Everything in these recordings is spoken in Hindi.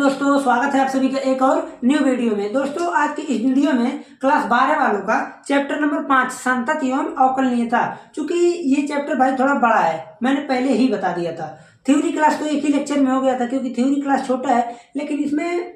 दोस्तों, स्वागत है आप सभी का एक और न्यू वीडियो में। दोस्तों, आज की इस वीडियो में क्लास 12 वालों का चैप्टर नंबर 5 संतत एवं अवकलनीयता। चूंकि ये चैप्टर भाई थोड़ा बड़ा है, मैंने पहले ही बता दिया था। थ्योरी क्लास तो एक ही लेक्चर में हो गया था, क्योंकि थ्योरी क्लास छोटा है, लेकिन इसमें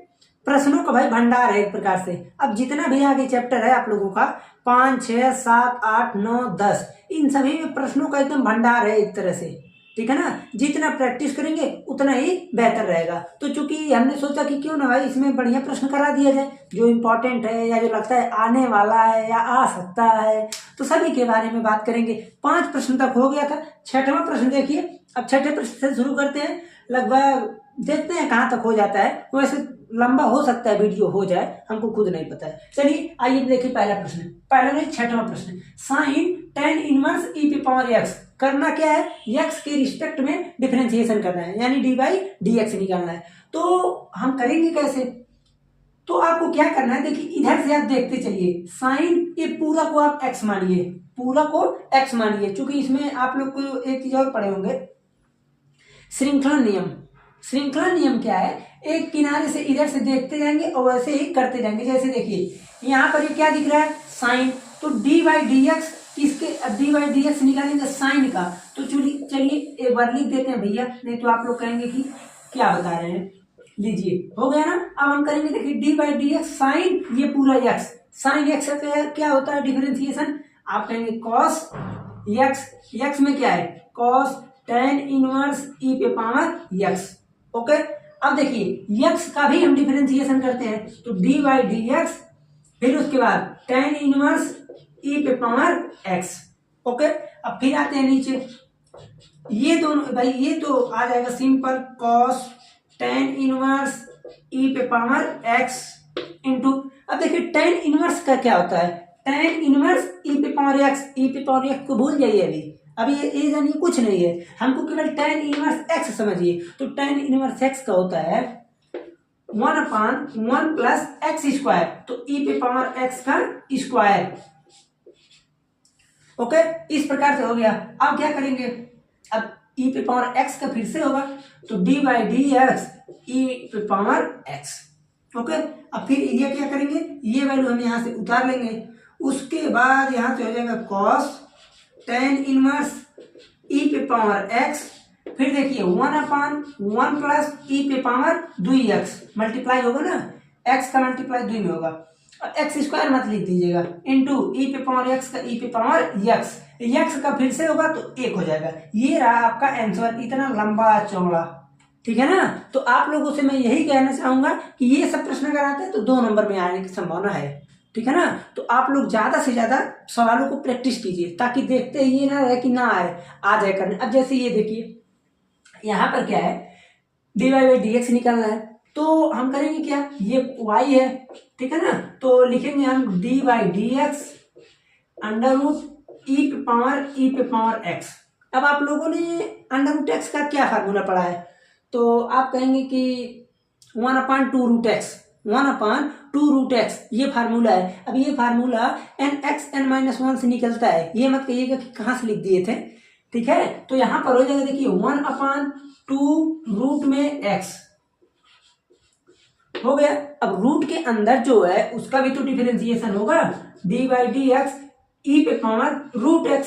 प्रश्नों का भाई भंडार है एक प्रकार से। अब जितना भी आगे चैप्टर है आप लोगों का 5, 6, 7, 8, 9, 10, इन सभी में प्रश्नों का एकदम भंडार है एक तरह से। ठीक है ना, जितना प्रैक्टिस करेंगे उतना ही बेहतर रहेगा। तो चूंकि हमने सोचा कि क्यों ना भाई इसमें बढ़िया प्रश्न करा दिया जाए, जो इम्पोर्टेंट है या जो लगता है आने वाला है या आ सकता है, तो सभी के बारे में बात करेंगे। 5 प्रश्न तक हो गया था, 6वां प्रश्न देखिए। अब 6ठे प्रश्न से शुरू करते हैं, लगभग देखते हैं कहाँ तक हो जाता है। वैसे लंबा हो सकता है वीडियो, हो जाए, हमको खुद नहीं पता है। चलिए आइए देखिए पहला प्रश्न, पहला नहीं 6वां प्रश्न। साइन tan इनवर्स e पे पावर x करना क्या है, x के रिस्पेक्ट में डिफरेंशिएशन करना है, यानी dy dx निकालना है। तो हम करेंगे कैसे, तो आपको क्या करना है, देखिए इधर से आप देखते चलिए। साइन ये पूरा को आप x मानिए, पूरा को x मानिए। चूंकि इसमें आप लोग को एक चीज और पढ़े होंगे, श्रृंखला नियम। श्रृंखला नियम क्या है, एक किनारे से इधर से देखते जाएंगे और वैसे ही करते जाएंगे। जैसे देखिए यहाँ पर ये क्या दिख रहा है, साइन, तो dy dx, किसके dy dx निकालेंगे साइन का। तो चलिए एक बार लिख देते हैं भैया, नहीं तो आप लोग कहेंगे कि क्या बता रहे हैं। लीजिए, हो गया ना। अब हम करेंगे, देखिए dy dx साइन ये पूरा x, साइन x का क्या होता है डिफरेंशिएशन, आप कहेंगे कॉस x, x में क्या है कॉस tan इनवर्स e पे पावर x। ओके, अब देखिए x का भी हम डिफरेंशिएशन करते हैं, तो dy dx, फिर उसके बाद tan इनवर्स e पे पावर x। ओके, अब फिर आते हैं नीचे, ये दोनों भाई ये तो आ जाएगा simple, cos tan inverse e पे पावर x इंटू, अब देखिए tan इनवर्स का क्या होता है, tan इनवर्स e पे पावर x, e पे पावर x को भूल जाइए। अभी ये जानिए कुछ नहीं है, हमको केवल tan इनवर्स x समझिए। तो tan इनवर्स x का होता है 1/1 प्लस एक्स स्क्वायर, तो e पे पावर x का स्क्वायर। ओके, इस प्रकार से हो गया। अब क्या करेंगे, अब e पे पावर x का फिर से होगा, तो dy dx e पे पावर x। ओके, अब फिर ये क्या करेंगे, ये वैल्यू हम यहाँ से उतार लेंगे। उसके बाद यहाँ से हो जाएगा cos tan इनवर्स e पे पावर x, फिर देखिए 1/1 प्लस e पे पावर 2x, मल्टीप्लाई होगा ना, x का मल्टीप्लाई 2 में होगा, और एक्स स्क्वायर मत लिख दीजिएगा, इंटू e पे पावर x का e पे पावर x का फिर से होगा तो 1 हो जाएगा। ये रहा आपका आंसर, इतना लंबा चौड़ा। ठीक है ना, तो आप लोगों से मैं यही कहना चाहूंगा कि ये सब प्रश्न अगर आते हैं तो 2 नंबर में आने की संभावना है। ठीक है ना, तो आप लोग ज्यादा से ज्यादा सवालों को प्रैक्टिस कीजिए, ताकि देखते ये ना रहे कि ना आए, आ जाए करने। अब जैसे ये देखिए, यहाँ पर क्या है, dy dx निकालना है, तो हम करेंगे क्या, ये y है, ठीक है ना, तो लिखेंगे हम dy dx under root e पे पावर x। अब आप लोगों ने अंडर रूट x का क्या फार्मूला पढ़ा है, तो आप कहेंगे कि 1/2 रूट x, 1/2 रूट x ये फार्मूला है। अब ये फार्मूला nx n-1 से निकलता है, ये मत कहिएगा कि कहाँ से लिख दिए थे। ठीक है, तो यहाँ पर हो जाएगा, देखिए 1/2 रूट में x हो गया। अब रूट के अंदर जो है उसका भी तो डिफरेंशिएशन होगा, dy dx e पे पावर रूट x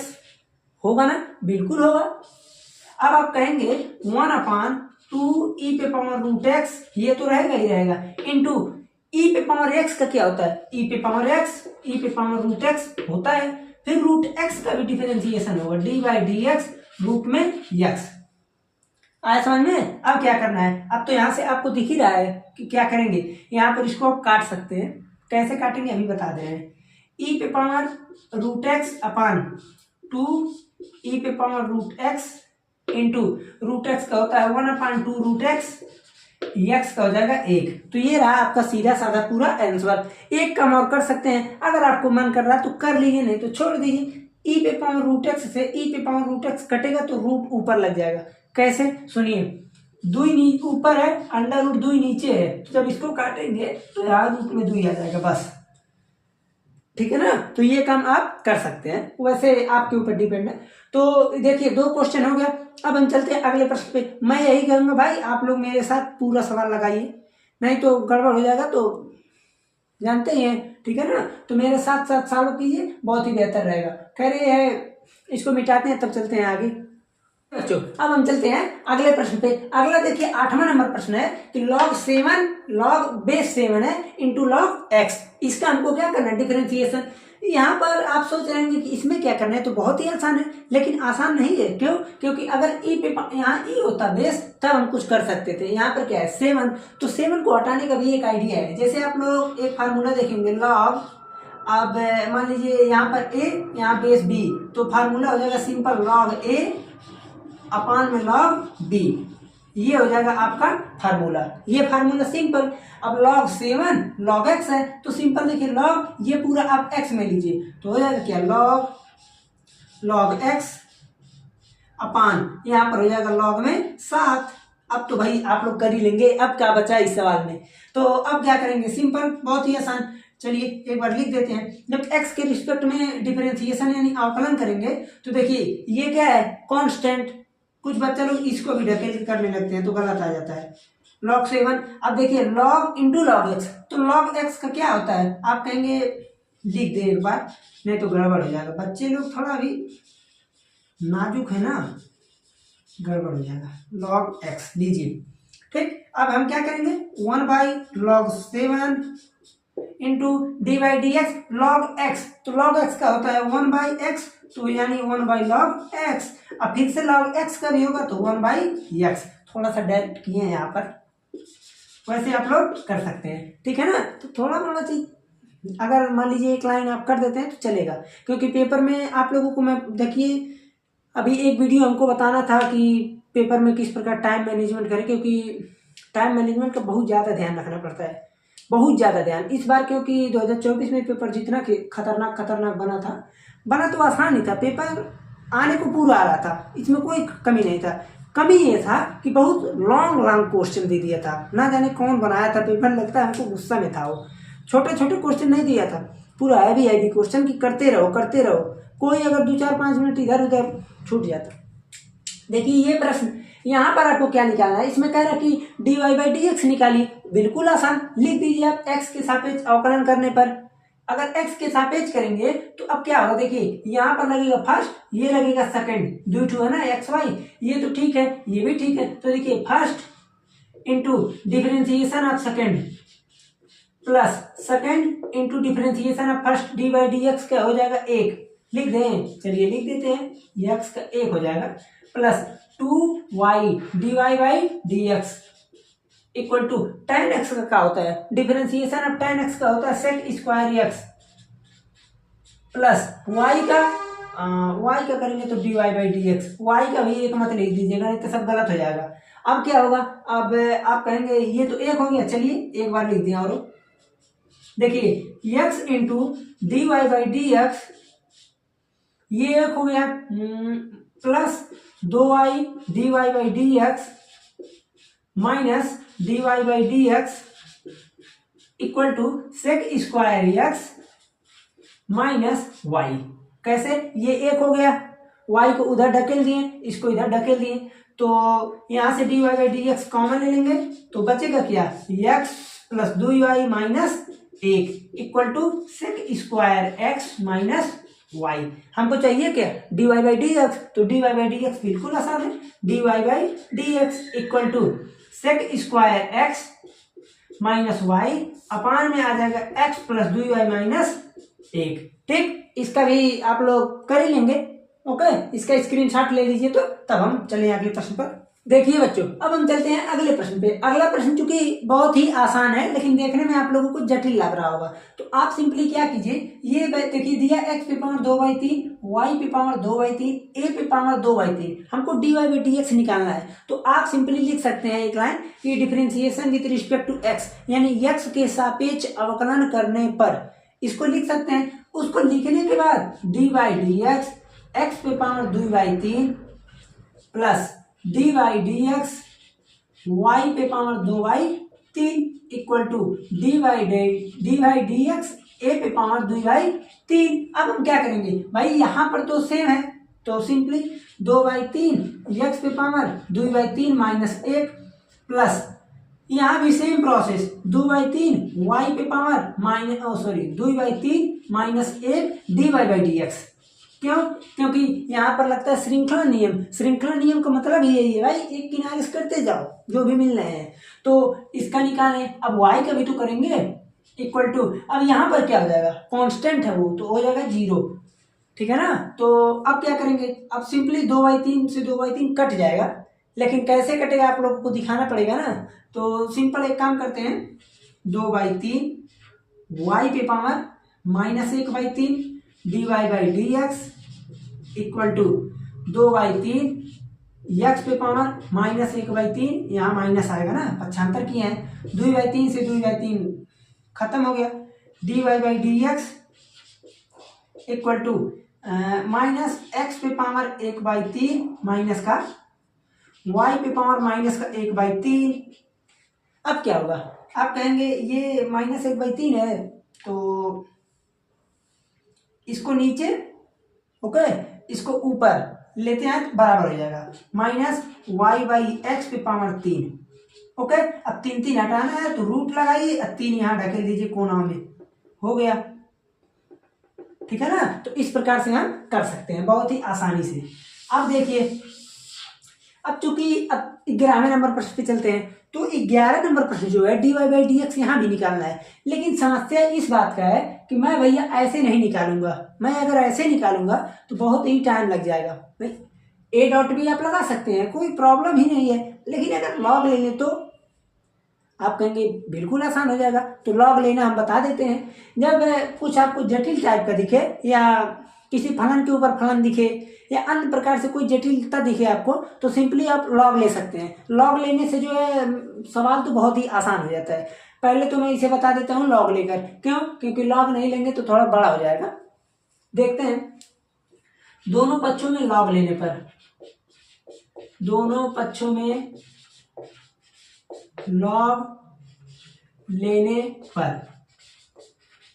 होगा ना, बिल्कुल होगा। अब आप कहेंगे 1/2 e पे पावर रूट x, ये तो रहेगा ही रहेगा, इंटू e पे पावर x का क्या होता है, e पे पावर रूट x होता है, फिर रूट x का भी डिफरेंशिएशन होगा, dy dx रूट में x। आया समझ में। अब क्या करना है, अब तो यहाँ से आपको दिख ही रहा है कि क्या करेंगे, यहाँ पर इसको आप काट सकते हैं। कैसे काटेंगे अभी बता दे रहे हैं, e पे power root x upon 2 e पे power root x into root x का होता है 1/2 रूट x का हो जाएगा 1। तो ये रहा आपका सीधा साधा पूरा आंसर। एक काम और कर सकते हैं, अगर आपको मन कर रहा है तो कर लीजिए, नहीं तो छोड़ दीजिए। e पे पावर रूट x से e पे पावर रूट x कटेगा तो रूट ऊपर लग जाएगा। कैसे, सुनिए, 2 ऊपर है, अंडर रूट 2 नीचे है, तो जब इसको काटेंगे तो यहाँ रूट में 2 आ जाएगा बस। ठीक है ना, तो ये काम आप कर सकते हैं, वैसे आपके ऊपर डिपेंड है। तो देखिए 2 क्वेश्चन हो गया। अब हम चलते हैं अगले प्रश्न पे। मैं यही कहूंगा भाई, आप लोग मेरे साथ पूरा सवाल लगाइए, नहीं तो गड़बड़ हो जाएगा, तो जानते ही हैं, ठीक है ना। तो मेरे साथ साथ फॉलो कीजिए, बहुत ही बेहतर रहेगा। खैर ये है, इसको मिटाते हैं तब चलते हैं आगे। बच्चों अब हम चलते हैं अगले प्रश्न पे। अगला देखिए 8वां नंबर प्रश्न है कि log 7 log बेस 7 है इंटू log x, इसका हमको क्या करना है, डिफरेंशिएशन। यहाँ पर आप सोच रहे हैं कि इसमें क्या करना है, तो बहुत ही आसान है, लेकिन आसान नहीं है। क्यों? क्योंकि अगर ई पे यहाँ ई होता बेस तब हम कुछ कर सकते थे। यहाँ पर क्या है 7, तो 7 को हटाने का भी एक आइडिया है। जैसे आप लोग एक फार्मूला देखेंगे log, अब मान लीजिए यहाँ पर a, यहाँ बेस b, तो फार्मूला हो जाएगा सिंपल log a अपान में log b, ये हो जाएगा आपका फार्मूला। ये फार्मूला सिंपल। अब log 7 log x है, तो सिंपल देखिए log ये पूरा आप x में लीजिए, तो हो जाएगा क्या log x अपान यहाँ पर हो जाएगा log में 7। अब तो भाई आप लोग कर ही लेंगे, अब क्या बचा इस सवाल में। तो अब क्या करेंगे, सिंपल, बहुत ही आसान। चलिए एक बार लिख देते हैं। जब x के रिस्पेक्ट में डिफरेंशिएशन यानी अवकलन करेंगे, तो देखिए ये क्या है, कांस्टेंट। कुछ बच्चे लोग इसको भी ढकेल करने लगते हैं तो गलत आ जाता है। log 7, अब देखिए log इंटू log x, तो log x का क्या होता है, आप कहेंगे लिख दे एक बार, नहीं तो गड़बड़ हो जाएगा। बच्चे लोग थोड़ा भी नाजुक है ना, गड़बड़ हो जाएगा। log x लीजिए, ठीक। अब हम क्या करेंगे, 1/log 7 into d by D x log x, तो log x का होता है 1/x, तो यानी 1/log x। अब फिर से log x का भी होगा तो 1/x। थोड़ा सा डायरेक्ट किए हैं यहाँ पर, वैसे आप लोग कर सकते हैं, ठीक है ना। तो थोड़ा मोड़ा चीज अगर मान लीजिए एक लाइन आप कर देते हैं तो चलेगा, क्योंकि पेपर में आप लोगों को मैं देखिए अभी एक वीडियो हमको बताना था कि पेपर में किस प्रकार टाइम मैनेजमेंट करें, क्योंकि टाइम मैनेजमेंट का बहुत ज़्यादा ध्यान रखना पड़ता है, बहुत ज़्यादा ध्यान इस बार। क्योंकि 2024 में पेपर जितना खतरनाक बना तो आसान ही था, पेपर आने को पूरा आ रहा था, इसमें कोई कमी नहीं था। कमी ये था कि बहुत लॉन्ग क्वेश्चन दे दिया था, ना जाने कौन बनाया था पेपर, लगता है हमको गुस्सा में था वो। छोटे छोटे क्वेश्चन नहीं दिया था, पूरा हैवी क्वेश्चन की करते रहो, कोई अगर 2-4-5 मिनट इधर उधर छूट जाता। देखिए ये प्रश्न यहाँ पर आपको क्या निकालना है, इसमें कह रहा है कि dy बाई डी एक्स निकालिए। बिल्कुल आसान, लिख दीजिए आप x के सापेक्ष अवकलन करने पर। अगर x के सापेक्ष करेंगे तो अब क्या होगा, देखिए यहाँ पर लगेगा फर्स्ट, ये लगेगा सेकंड, 2 है ना xy, ये तो ठीक है, ये भी ठीक है। तो देखिए first into differentiation of second plus second into differentiation of first D by D x क्या हो जाएगा 1, लिख दें। चलिए लिख देते हैं, ये x का 1 हो जाएगा, plus 2y dy by D x equal to tan x का क्या होता है, डिफरेंशिएशन ऑफ tan x का होता है sec square x, plus y का करेंगे तो dy by D x. y का भी एक मत लिख दीजिएगा, नहीं तो सब गलत हो जाएगा। अब क्या होगा, अब आप कहेंगे ये तो 1 हो गया, चलिए एक बार लिख दिया। और देखिए x into d by D x, ये 1 हो गया, plus 2y dy by D x minus dy by D x equal to sec square x minus y. कैसे, ये 1 हो गया, y को उधर ढकेल दिए, इसको इधर ढकेल दिए, तो यहाँ से dy by D X common ले लेंगे, तो बचेगा क्या, x plus 2y minus 1 equal to sec square x minus y। हमको चाहिए क्या, dy बाई डी एक्स, तो dy बाई डी एक्स बिल्कुल आसान है, dy by D x equal to sec square x minus Y upon में आ जाएगा x प्लस 2y माइनस 1। ठीक, इसका भी आप लोग कर ही लेंगे। ओके, इसका स्क्रीनशॉट ले लीजिए, तो तब हम चले अगले प्रश्न पर। देखिए बच्चों, अब हम चलते हैं अगले प्रश्न पे। अगला प्रश्न चूंकि बहुत ही आसान है, लेकिन देखने में आप लोगों को जटिल लग रहा होगा, तो आप सिंपली क्या कीजिए, ये देखिए दिया x पे पावर 2/3, y पे पावर 2/3, a पे पावर 2/3, हमको dy बाई डी एक्स निकालना है। तो आप सिंपली लिख सकते हैं एक लाइन कि differentiation with respect to x, यानी x के सापेक्ष अवकलन करने पर, इसको लिख सकते हैं। उसको लिखने के बाद dy by D X, x पे power 2/3 plus D by D X Y पे power 2/3 equal to D by D X A पे पावर 2/3। अब हम क्या करेंगे भाई, यहाँ पर तो सेम है, तो सिंपली 2/3 एक्स पे पावर 2/3 माइनस 1 प्लस यहाँ भी सेम प्रोसेस, 2/3 वाई पे पावर माइनस 2/3 - 1 dy/dx। क्यों? क्योंकि यहाँ पर लगता है श्रृंखला नियम। श्रृंखला नियम का मतलब यही है भाई, एक किनारे से करते जाओ जो भी मिल रहे हैं। तो इसका निकालें, अब y का भी तो करेंगे, इक्वल टू, अब यहाँ पर क्या हो जाएगा, कांस्टेंट है वो तो हो जाएगा 0, ठीक है ना। तो अब क्या करेंगे, अब सिंपली 2/3 से 2/3 कट जाएगा, लेकिन कैसे कटेगा आप लोगों को दिखाना पड़ेगा ना। तो सिंपल एक काम करते हैं, 2/3 वाई पे power -1/3 dy/dx equal to 2/3 x पे पावर -1/3, यहाँ माइनस आएगा ना, पक्षांतर किए हैं, 2/3 से 2/3 खत्म हो गया, dy/dx इक्वल टू -x पे पावर 1/3 माइनस का y पे पावर -1/3। अब क्या होगा, आप कहेंगे ये -1/3 है तो इसको नीचे, ओके, इसको ऊपर लेते हैं तो बराबर हो जाएगा -y/x पे पावर 3। ओके, अब 3 हटाना है तो रूट लगाइए, अब 3 यहाँ ढकेल दीजिए कोना में, हो गया, ठीक है ना। तो इस प्रकार से हम कर सकते हैं बहुत ही आसानी से। अब देखिए, अब चूंकि अब 11वें नंबर प्रश्न पे चलते हैं, तो 11 नंबर प्रश्न जो है dy/dx यहाँ भी निकालना है, लेकिन समस्या इस बात का है कि मैं भैया ऐसे नहीं निकालूंगा। मैं अगर ऐसे निकालूंगा तो बहुत ही टाइम लग जाएगा भाई। ए डॉट भी आप लगा सकते हैं, कोई प्रॉब्लम ही नहीं है, लेकिन अगर लॉग ले लें तो आप कहेंगे बिल्कुल आसान हो जाएगा। तो लॉग लेना हम बता देते हैं, जब कुछ आपको जटिल टाइप का दिखे या किसी फलन के ऊपर फलन दिखे या अन्य प्रकार से कोई जटिलता दिखे आपको, तो सिंपली आप लॉग ले सकते हैं। लॉग लेने से जो है सवाल तो बहुत ही आसान हो जाता है। पहले तो मैं इसे बता देता हूँ लॉग लेकर, क्यों, क्योंकि लॉग नहीं लेंगे तो थोड़ा बड़ा हो जाएगा। देखते हैं, दोनों पक्षों में लॉग लेने पर, दोनों पक्षों में लॉग लेने पर,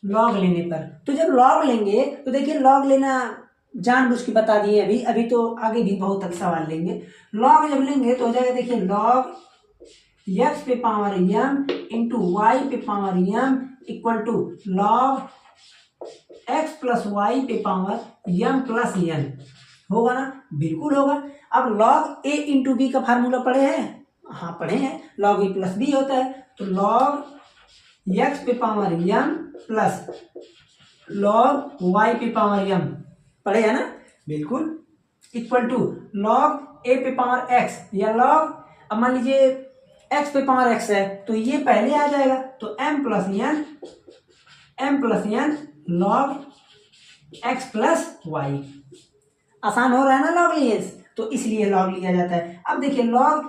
लॉग लेने पर, तो जब लॉग लेंगे तो देखिए, लॉग लेना जानबूझ के बता दिए अभी, अभी तो आगे भी बहुत तक सवाल लेंगे। लॉग जब लेंगे तो हो जाएगा, देखिए, लॉग x पे पावर m इंटू वाई पे power m equal to log x plus y पे पावर m प्लस n, होगा ना, बिल्कुल होगा। अब लॉग a इंटू बी का फार्मूला पढ़े हैं, हाँ पढ़े हैं, लॉग a प्लस बी होता है, तो लॉग x पे power m plus log y पे पावर m पढ़े है ना, बिल्कुल, इक्वल टू लॉग a पे पावर x या लॉग, अब मान लीजिए x पे पावर x है तो ये पहले आ जाएगा, तो m plus n log x plus y। आसान हो रहा है ना लॉग लिए, तो इसलिए लॉग लिया जाता है। अब देखिए, लॉग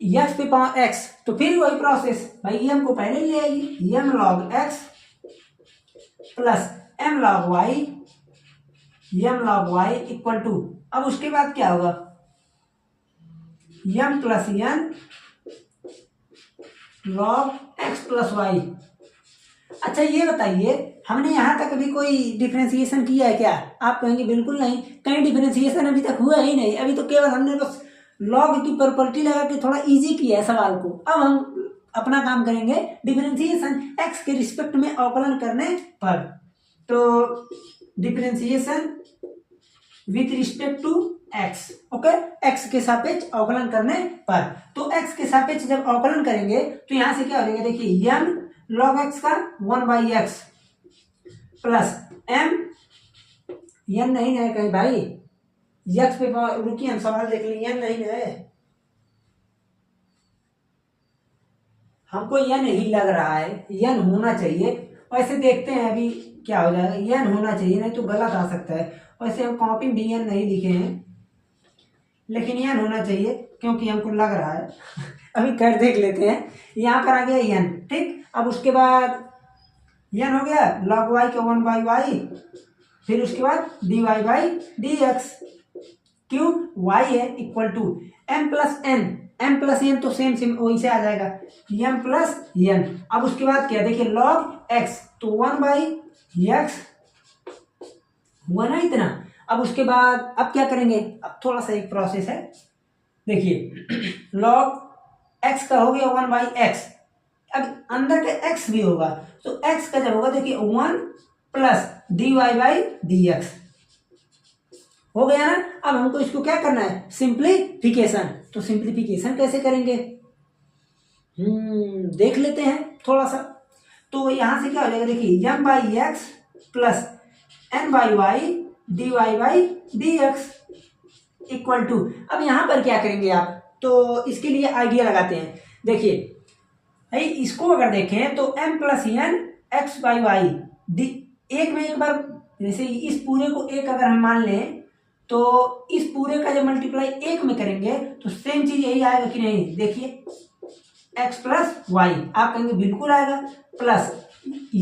x पे पावर x, तो फिर वही प्रोसेस भाई, m को पहले ले आइए, m log x plus m log y equal to, अब उसके बाद क्या होगा, m plus n log x plus y। अच्छा ये बताइए, हमने यहाँ तक अभी कोई डिफरेंशिएशन किया है क्या? आप कहेंगे बिल्कुल नहीं, कहीं डिफरेंशिएशन अभी तक हुआ ही नहीं, अभी तो केवल हमने बस लॉग की प्रॉपर्टी लगा के थोड़ा इजी किया है सवाल को। अब हम अपना काम करेंगे डिफरेंशिएशन x के रिस्पेक्ट में अवकलन करने पर। तो differentiation with respect to x, okay, x के सापेक्ष अवकलन करने पर। तो x के सापेक्ष जब अवकलन करेंगे तो यहां से क्या हो जाएगा, देखिए, m log x का 1/x प्लस m, n नहीं है कहीं भाई, x पे, रुकिए हम सवाल देख लेंगे, n नहीं है, हमको n ही लग रहा है, n होना चाहिए। वैसे देखते हैं अभी क्या हो जाएगा, n होना चाहिए, नहीं तो गलत आ सकता है। वैसे हम कॉपी में n नहीं लिखे हैं, लेकिन n होना चाहिए क्योंकि हमको लग रहा है अभी कर देख लेते हैं, यहाँ पर आ गया n, ठीक। अब उसके बाद n हो गया log y का 1/y, फिर उसके बाद dy/dx, क्यों, y है, equal to m plus n तो सेम वही से आ जाएगा, m प्लस n। अब उसके बाद क्या, देखिए, log x तो 1/x हुआ ना इतना। अब उसके बाद अब क्या करेंगे, अब थोड़ा सा एक प्रोसेस है, देखिए, log एक्स का हो गया 1/x। अब अंदर का x भी होगा, तो x का जब होगा देखिए 1 प्लस dy/dx हो गया ना। अब हमको इसको क्या करना है, सिंप्लीफिकेशन। तो सिंप्लीफिकेशन कैसे करेंगे, देख लेते हैं थोड़ा सा। तो यहां से क्या हो जाएगा, देखिए m/x plus n/y dy/dx equal to, अब यहां पर क्या करेंगे आप, तो इसके लिए आइडिया लगाते हैं। देखिए भाई इसको अगर देखें तो m plus N x/y D, एक में एक बार, जैसे इस पूरे को एक अगर हम मान लें तो इस पूरे का जब मल्टीप्लाई एक में करेंगे तो सेम चीज यही आएगा कि नहीं। देखिए x प्लस वाई, आप कहेंगे बिल्कुल आएगा, plus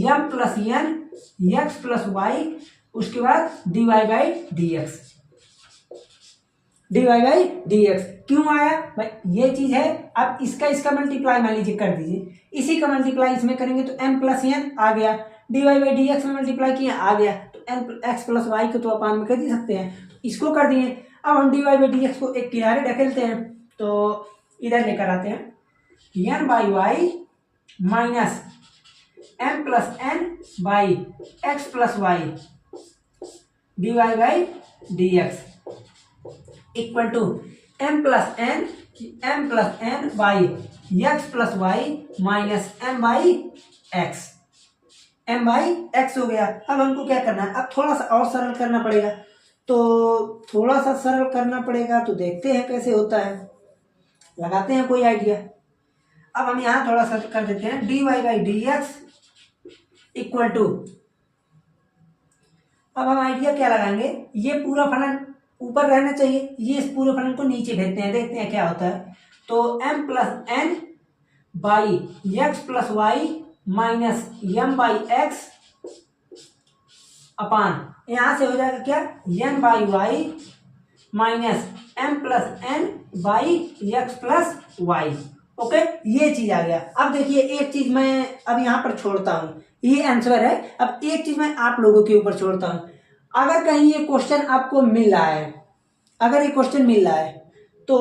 m plus n x plus y, उसके बाद dy/dx dy/dx क्यों आया भाई, ये चीज है। अब इसका मल्टीप्लाई मान लीजिए कर दीजिए, इसी का मल्टीप्लाई इसमें करेंगे तो m प्लस एन आ गया, dy/dx में मल्टीप्लाई किया आ गया, तो n एक्स प्लस वाई को तो अपान में कर ही सकते हैं, तो इसको कर दिए। अब हम dy/dx को एक किनारे ढकेलते हैं, तो इधर लेकर आते हैं n/y minus m plus n by x plus y dy/dx equal to m plus n by x plus y minus m/x हो गया। अब हमको क्या करना है, अब थोड़ा सा और सरल करना पड़ेगा, तो थोड़ा सा सरल करना पड़ेगा, तो देखते हैं कैसे होता है, लगाते हैं कोई आइडिया। अब हम यहाँ थोड़ा सा कर देते हैं dy/dx इक्वल टू, अब हम आइडिया क्या लगाएंगे, ये पूरा फलन ऊपर रहना चाहिए, ये इस पूरे फलन को नीचे भेजते हैं, देखते हैं क्या होता है। तो m plus n by x plus y minus m/x upon, यहां से हो जाएगा क्या n/y minus m plus n by x plus y. Okay, ये चीज आ गया। अब देखिए एक चीज मैं अब यहाँ पर छोड़ता हूँ, ये आंसर है। अब एक चीज मैं आप लोगों के ऊपर छोड़ता हूँ, अगर कहीं ये क्वेश्चन आपको मिल रहा है, अगर ये क्वेश्चन मिल रहा है तो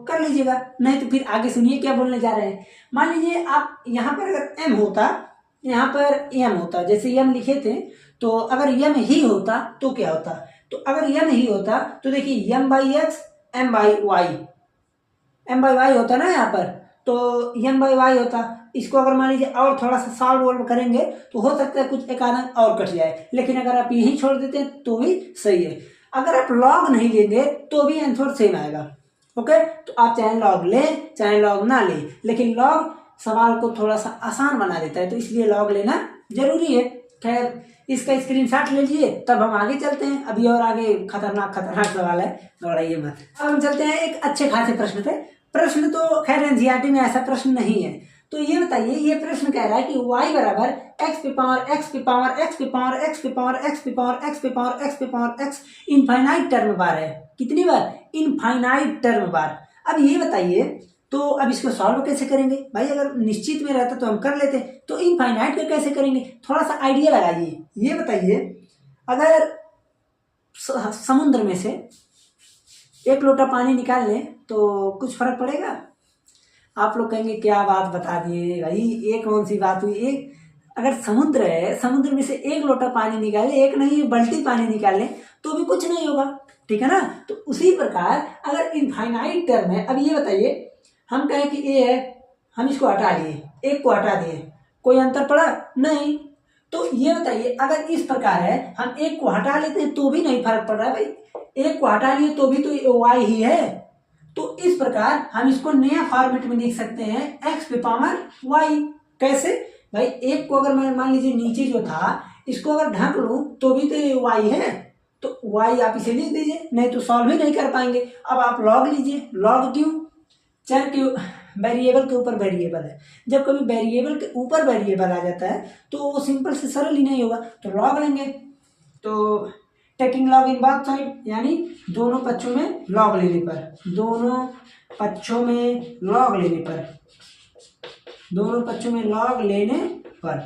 कर लीजिएगा, नहीं तो फिर आगे सुनिए क्या बोलने जा रहे हैं। मान लीजिए आप यहाँ पर अगर m होता, यहाँ पर m होता, जैसे m लिखे थे, तो अगर m ही होता तो क्या होता, तो अगर m ही होता तो देखिए m/x m/y होता ना यहाँ पर, तो m/y होता। इसको अगर मान लीजिए और थोड़ा सा सॉल्व वोल्व करेंगे तो हो सकता है कुछ एक आधा और कट जाए, लेकिन अगर आप यही छोड़ देते हैं तो भी सही है। अगर आप लॉग नहीं लेंगे तो भी आंसर सेम आएगा। ओके, तो आप चाहे लॉग लें चाहे लॉग ना लें, लेकिन लॉग सवाल को थोड़ा सा आसान बना देता है, तो इसलिए लॉग लेना जरूरी है। खैर इसका स्क्रीनशॉट ले लीजिए, तब हम आगे चलते हैं। अभी और आगे खतरनाक सवाल है, दौड़ाइए मत। अब हम चलते हैं एक अच्छे खासे प्रश्न पे। प्रश्न तो खैर एनसीईआरटी में ऐसा प्रश्न नहीं है, तो ये बताइए, ये प्रश्न कह रहा है कि y बराबर x पे पावर x पे पावर x पे पावर x पे पावर x पे पावर x पे पावर x पे पावर x इनफाइनाइट टर्म बार है। कितनी बार, इनफाइनाइट टर्म बार। अब ये बताइए, तो अब इसको सॉल्व कैसे करेंगे भाई, अगर निश्चित में रहता तो हम कर लेते, तो इनफाइनाइट का कैसे करेंगे, थोड़ा सा आइडिया लगाइए। ये बताइए, अगर समुद्र में से एक लोटा पानी निकाल लें तो कुछ फर्क पड़ेगा। आप लोग कहेंगे क्या बात बता दिए भाई, ये कौन सी बात हुई। एक अगर समुद्र है, समुद्र में से एक लोटा पानी निकाले, एक नहीं बाल्टी पानी निकाले तो भी कुछ नहीं होगा, ठीक है ना। तो उसी प्रकार अगर इनफाइनाइट टर्म है, अब ये बताइए, हम कहें कि ए है, हम इसको हटा दिए, एक को हटा दिए, कोई अंतर पड़ा नहीं। तो ये बताइए, अगर इस प्रकार है, हम एक को हटा लेते हैं तो भी नहीं फर्क पड़ रहा है भाई, एक को हटा लिए तो भी तो वाई ही है। तो इस प्रकार हम इसको नया फॉर्मेट में लिख सकते हैं, x पे पावर y। कैसे भाई, एक को अगर मैं मान लीजिए नीचे जो था इसको अगर ढक लूं तो भी तो ये y है, तो y आप इसे लिख दीजिए, नहीं तो सॉल्व ही नहीं कर पाएंगे। अब आप लॉग लीजिए, लॉग क्यों, चर के वेरिएबल के ऊपर वेरिएबल है, जब कभी वेरिएबल के ऊपर वेरिएबल आ जाता है तो वो सिंपल से सरल ही नहीं होगा, तो लॉग लेंगे। तो taking log in both side, यानी दोनों पक्षों में लॉग लेने पर, दोनों पक्षों में लॉग लेने पर, दोनों पक्षों में लॉग लेने पर,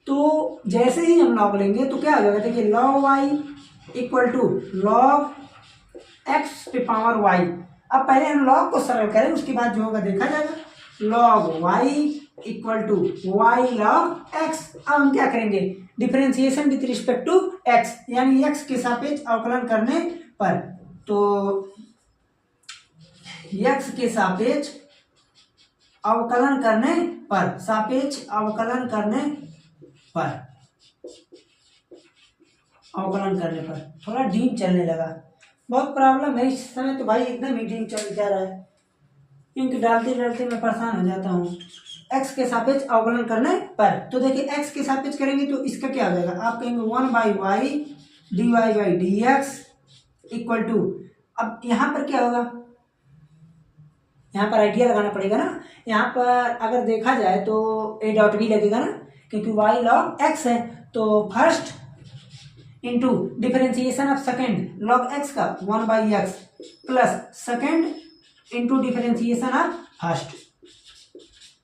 तो जैसे ही हम लॉग लेंगे तो क्या हो जाएगा, देखिए log y equal to log x पे पावर वाई। अब पहले हम लॉग को सरल करें, उसके बाद जो होगा देखा जाएगा। Log y equal to y log x. अब हम क्या करेंगे, differentiation with respect to x, यानी एक्स के सापेक्ष अवकलन करने पर, तो एक्स के सापेक्ष अवकलन करने पर, सापेक्ष अवकलन करने पर, अवकलन करने पर थोड़ा डीप चलने लगा, बहुत प्रॉब्लम है इस समय तो भाई, एकदम ही डीप चल जा रहा है, क्योंकि डालते डालते मैं परेशान हो जाता हूँ। एक्स के सापेक्ष अवकलन करने पर, तो देखिए एक्स के सापेक्ष करेंगे तो इसका क्या हो जाएगा, आप कहेंगे 1/y dy/dx इक्वल टू, अब यहाँ पर क्या होगा, यहाँ पर आइडिया लगाना पड़ेगा ना, यहाँ पर अगर देखा जाए तो a डॉट भी लगेगा ना, क्योंकि y log x है, तो first into differentiation of second log x का 1/x plus second into differentiation of first,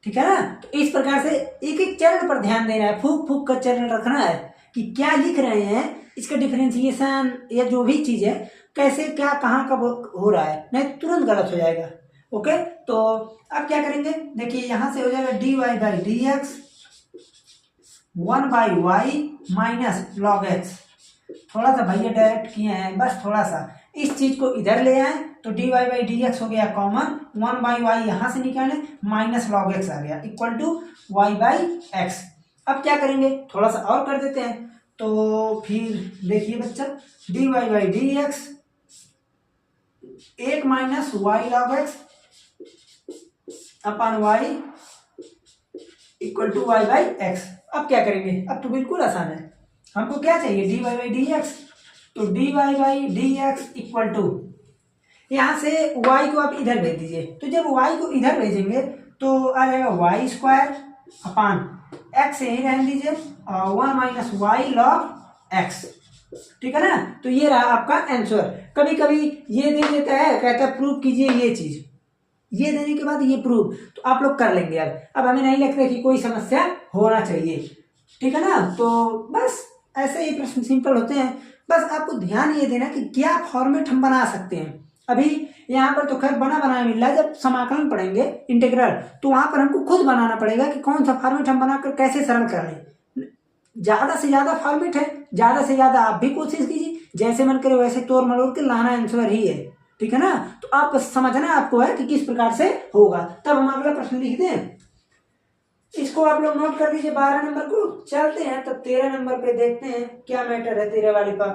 ठीक है ना। तो इस प्रकार से एक एक चरण पर ध्यान देना है, फूक फूक कर चरण रखना है कि क्या लिख रहे हैं, इसका डिफरेंशिएशन या जो भी चीज है कैसे क्या कहाँ कब हो रहा है, नहीं तुरंत गलत हो जाएगा। ओके, तो अब क्या करेंगे, देखिए यहां से हो जाएगा dy/dx 1/y minus log x, थोड़ा सा भैया डायरेक्ट किए हैं, बस थोड़ा सा इस चीज को इधर ले आए तो dy/dx हो गया कॉमन, 1/y यहां से निकाले माइनस लॉग एक्स आ गया इक्वल टू y/x। अब क्या करेंगे, थोड़ा सा और कर देते हैं, तो फिर देखिए बच्चा dy/dx 1 minus y log x upon y equal to y/x। अब क्या करेंगे, अब तो बिल्कुल आसान है, हमको क्या चाहिए dy/dx, तो dy/dx इक्वल टू, यहां से y को आप इधर भेज दीजिए, तो जब y को इधर भेजेंगे तो आ जाएगा y स्क्वायर अपान x यही रहने दीजिए 1 माइनस वाई लॉग एक्स, ठीक है ना। तो ये रहा आपका आंसर। कभी कभी ये दे देता है, कहता है प्रूव कीजिए ये चीज, ये देने के बाद ये प्रूव, तो आप लोग कर लेंगे। अब हमें नहीं लगता कि कोई समस्या होना चाहिए, ठीक है ना। तो बस ऐसे ही प्रश्न सिंपल होते हैं, बस आपको ध्यान ये देना कि क्या फॉर्मेट हम बना सकते हैं। अभी यहाँ पर तो खैर बना बनाया मिल रहा है, जब समाकलन पढ़ेंगे इंटीग्रल तो वहां पर हमको खुद बनाना पड़ेगा कि कौन सा फॉर्मेट हम बनाकर कैसे सरल कर लें। ज्यादा से ज्यादा फॉर्मेट है, ज्यादा से ज्यादा आप भी कोशिश कीजिए, जैसे मन करे वैसे तोड़ मरोड़ के लाना आंसर ही है, ठीक है ना। तो आप समझना आपको है कि किस प्रकार से होगा। तब हम अगला प्रश्न लिख दें, इसको आप लोग नोट कर लीजिए 12 नंबर को। चलते हैं तब 13 नंबर पे देखते हैं क्या मैटर है 13 वाले का।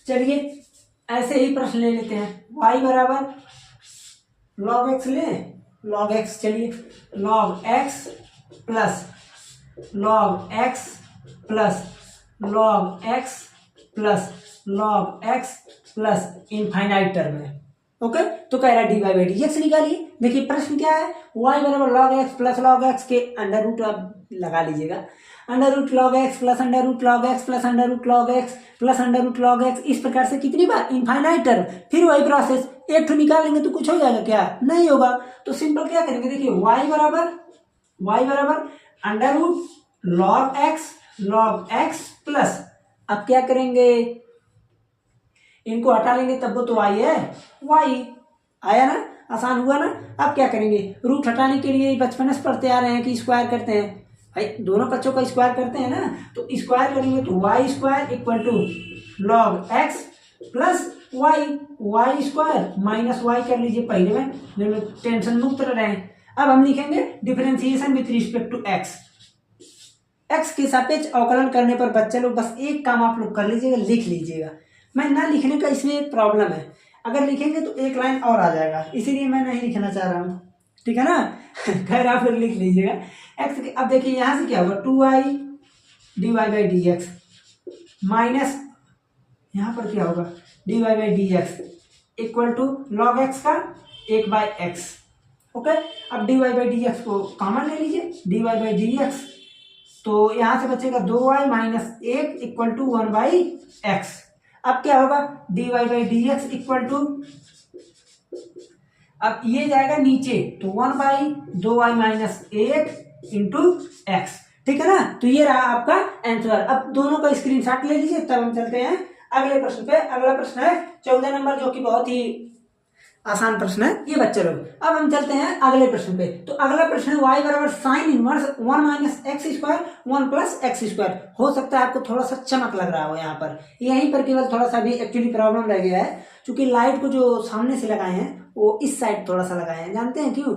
चलिए ऐसे ही प्रश्न ले लेते हैं, y बराबर लॉग एक्स लें, लॉग एक्स, चलिए log x plus log x plus log x plus log x plus infinite term है। ओके, तो कह रहा है dy/dx निकालिए। देखिए प्रश्न क्या है, y बराबर log x plus log x के अंडर रूट आप लगा लीजिएगा, under root log x plus under root log x plus under root log x plus under root log x, इस प्रकार से कितनी बार इनफाइनाइट टर्म, फिर वही प्रोसेस, एक तो निकालेंगे तो कुछ हो जाएगा क्या, नहीं होगा। तो सिंपल क्या करेंगे, देखिए y बराबर under root log x plus, अब क्या करेंगे, इनको हटा लेंगे तब वो तो y है, y आया ना, आसान हुआ ना। अब क्या करेंगे, रूट हटाने के लिए बचपन से पढ़ते आ रहे हैं कि स्क्वायर करते हैं भाई, दोनों बच्चों का स्क्वायर करते हैं ना, तो स्क्वायर करेंगे तो y square equal to log x plus y square minus y कर लीजिए पहले में, टेंशन मुक्त रहे। अब हम लिखेंगे differentiation with respect to x के सापेक्ष अवकलन करने पर बच्चे लोग बस एक काम आप लोग कर लीजिएगा, लिख लीजिएगा। मैं ना लिखने का इसमें एक प्रॉब्लम है, अगर लिखेंगे तो एक लाइन और आ जाएगा, इसीलिए मैं नहीं लिखना चाह रहा हूँ, ठीक है ना। खैर आप लोग लिख लीजिएगा एक्स के। अब देखिए यहाँ से क्या होगा, 2y dy/dx माइनस यहाँ पर क्या होगा dy/dx equal to log x का 1/x। ओके, अब dy/dx को कॉमन ले लीजिए, dy/dx तो यहाँ से बचेगा 2y minus 1 equal to 1/x। अब क्या होगा dy/dx इक्वल टू, अब ये जाएगा नीचे तो 1/2y माइनस 1 इंटू एक्स, ठीक है ना। तो ये रहा आपका आंसर। अब दोनों का स्क्रीनशॉट ले लीजिए, तब हम चलते हैं अगले प्रश्न पे। अगला प्रश्न है 14 नंबर, जो कि बहुत ही आसान प्रश्न है ये बच्चे लोग। अब हम चलते हैं अगले प्रश्न पे। तो अगला प्रश्न है y बराबर sine inverse 1 minus x square 1 plus x square. हो सकता है आपको थोड़ा सा चमक लग रहा हो यहाँ पर, यहीं पर केवल थोड़ा सा भी एक्चुअली प्रॉब्लम रह गया है, क्योंकि लाइट को जो सामने से लगाए हैं वो इस साइड थोड़ा सा लगाए हैं। जानते हैं क्यों?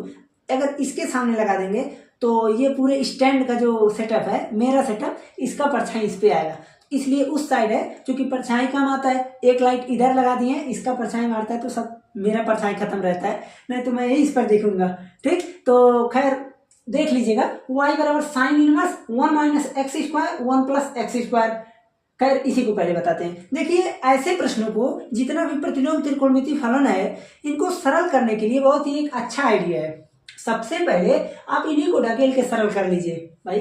अगर इसके सामने लगा देंगे तो ये पूरे स्टैंड का जो सेटअप है, मेरा सेटअप, इसका परछाई इस पे आएगा, इसलिए उस साइड है, क्योंकि परछाई काम आता है। एक लाइट इधर लगा दी है, इसका परछाई मारता है तो सब मेरा परछाई खत्म रहता है, नहीं तो मैं यही इस पर देखूंगा। ठीक, तो खैर देख लीजिएगा, y बराबर sine inverse 1 minus x square 1 plus x square. खैर इसी को पहले बताते हैं। देखिए ऐसे प्रश्नों को, जितना भी प्रतिलोम त्रिकोणमितीय फलन है, इनको सरल करने के लिए बहुत ही एक अच्छा आइडिया है। सबसे पहले आप इन्हीं को ढकेल के सरल कर लीजिए भाई,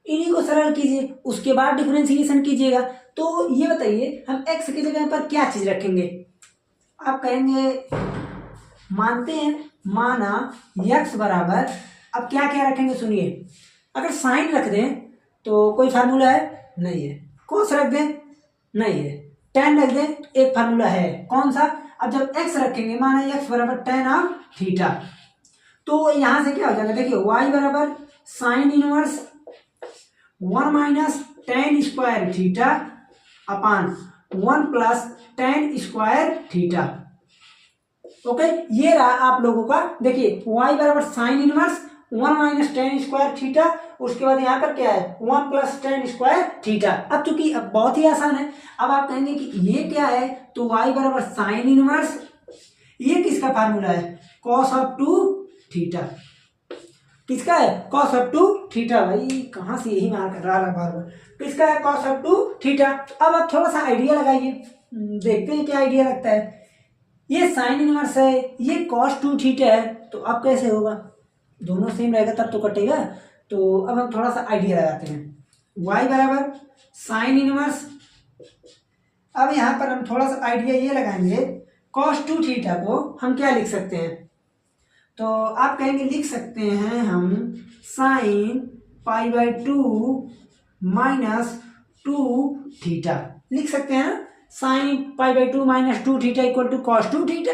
इन्हीं को सरल कीजिए, उसके बाद डिफरेंशिएशन कीजिएगा। तो ये बताइए हम x की जगह पर क्या चीज रखेंगे? आप कहेंगे, मानते हैं, माना x बराबर, अब क्या क्या रखेंगे सुनिए। अगर साइन रख दें तो कोई फार्मूला है? नहीं है। कोस रख दें? नहीं है। tan रख दें? एक फार्मूला है, कौन सा? अब जब x रखेंगे, माना x बराबर tan ऑफ थीटा, तो यहां से क्या हो जाएगा? देखिए y बराबर sine inverse 1 minus tan square theta upon 1 plus tan square theta. Okay, ये रहा आप लोगों का। देखिए y बराबर sine inverse 1 minus tan square theta, उसके बाद यहाँ पर क्या है? 1 प्लस tan स्क्वायर थीटा। अब चूंकि अब बहुत ही आसान है, अब आप कहेंगे कि ये क्या है, तो y बराबर साइन इनवर्स, ये किसका फार्मूला है? Cos of 2 theta. किसका है? Cos of 2 theta. भाई कहाँ से यही मार कर रहा है बार बार। किसका है? Cos of 2 theta. अब आप थोड़ा सा आइडिया लगाइए, देखते हैं क्या आइडिया लगता है। ये साइन इनवर्स है, ये कॉस 2 थीटा है, तो अब कैसे होगा? दोनों सेम रहेगा तब तो कटेगा। तो अब हम थोड़ा सा आइडिया लगाते हैं। y बराबर साइन इनवर्स, अब यहाँ पर हम थोड़ा सा आइडिया ये लगाएंगे, कॉस 2 थीटा को हम क्या लिख सकते हैं? तो आप कहेंगे, लिख सकते हैं हम sine pi by 2 minus 2 theta लिख सकते हैं। Sine pi by 2 minus 2 theta equal to cos 2 theta,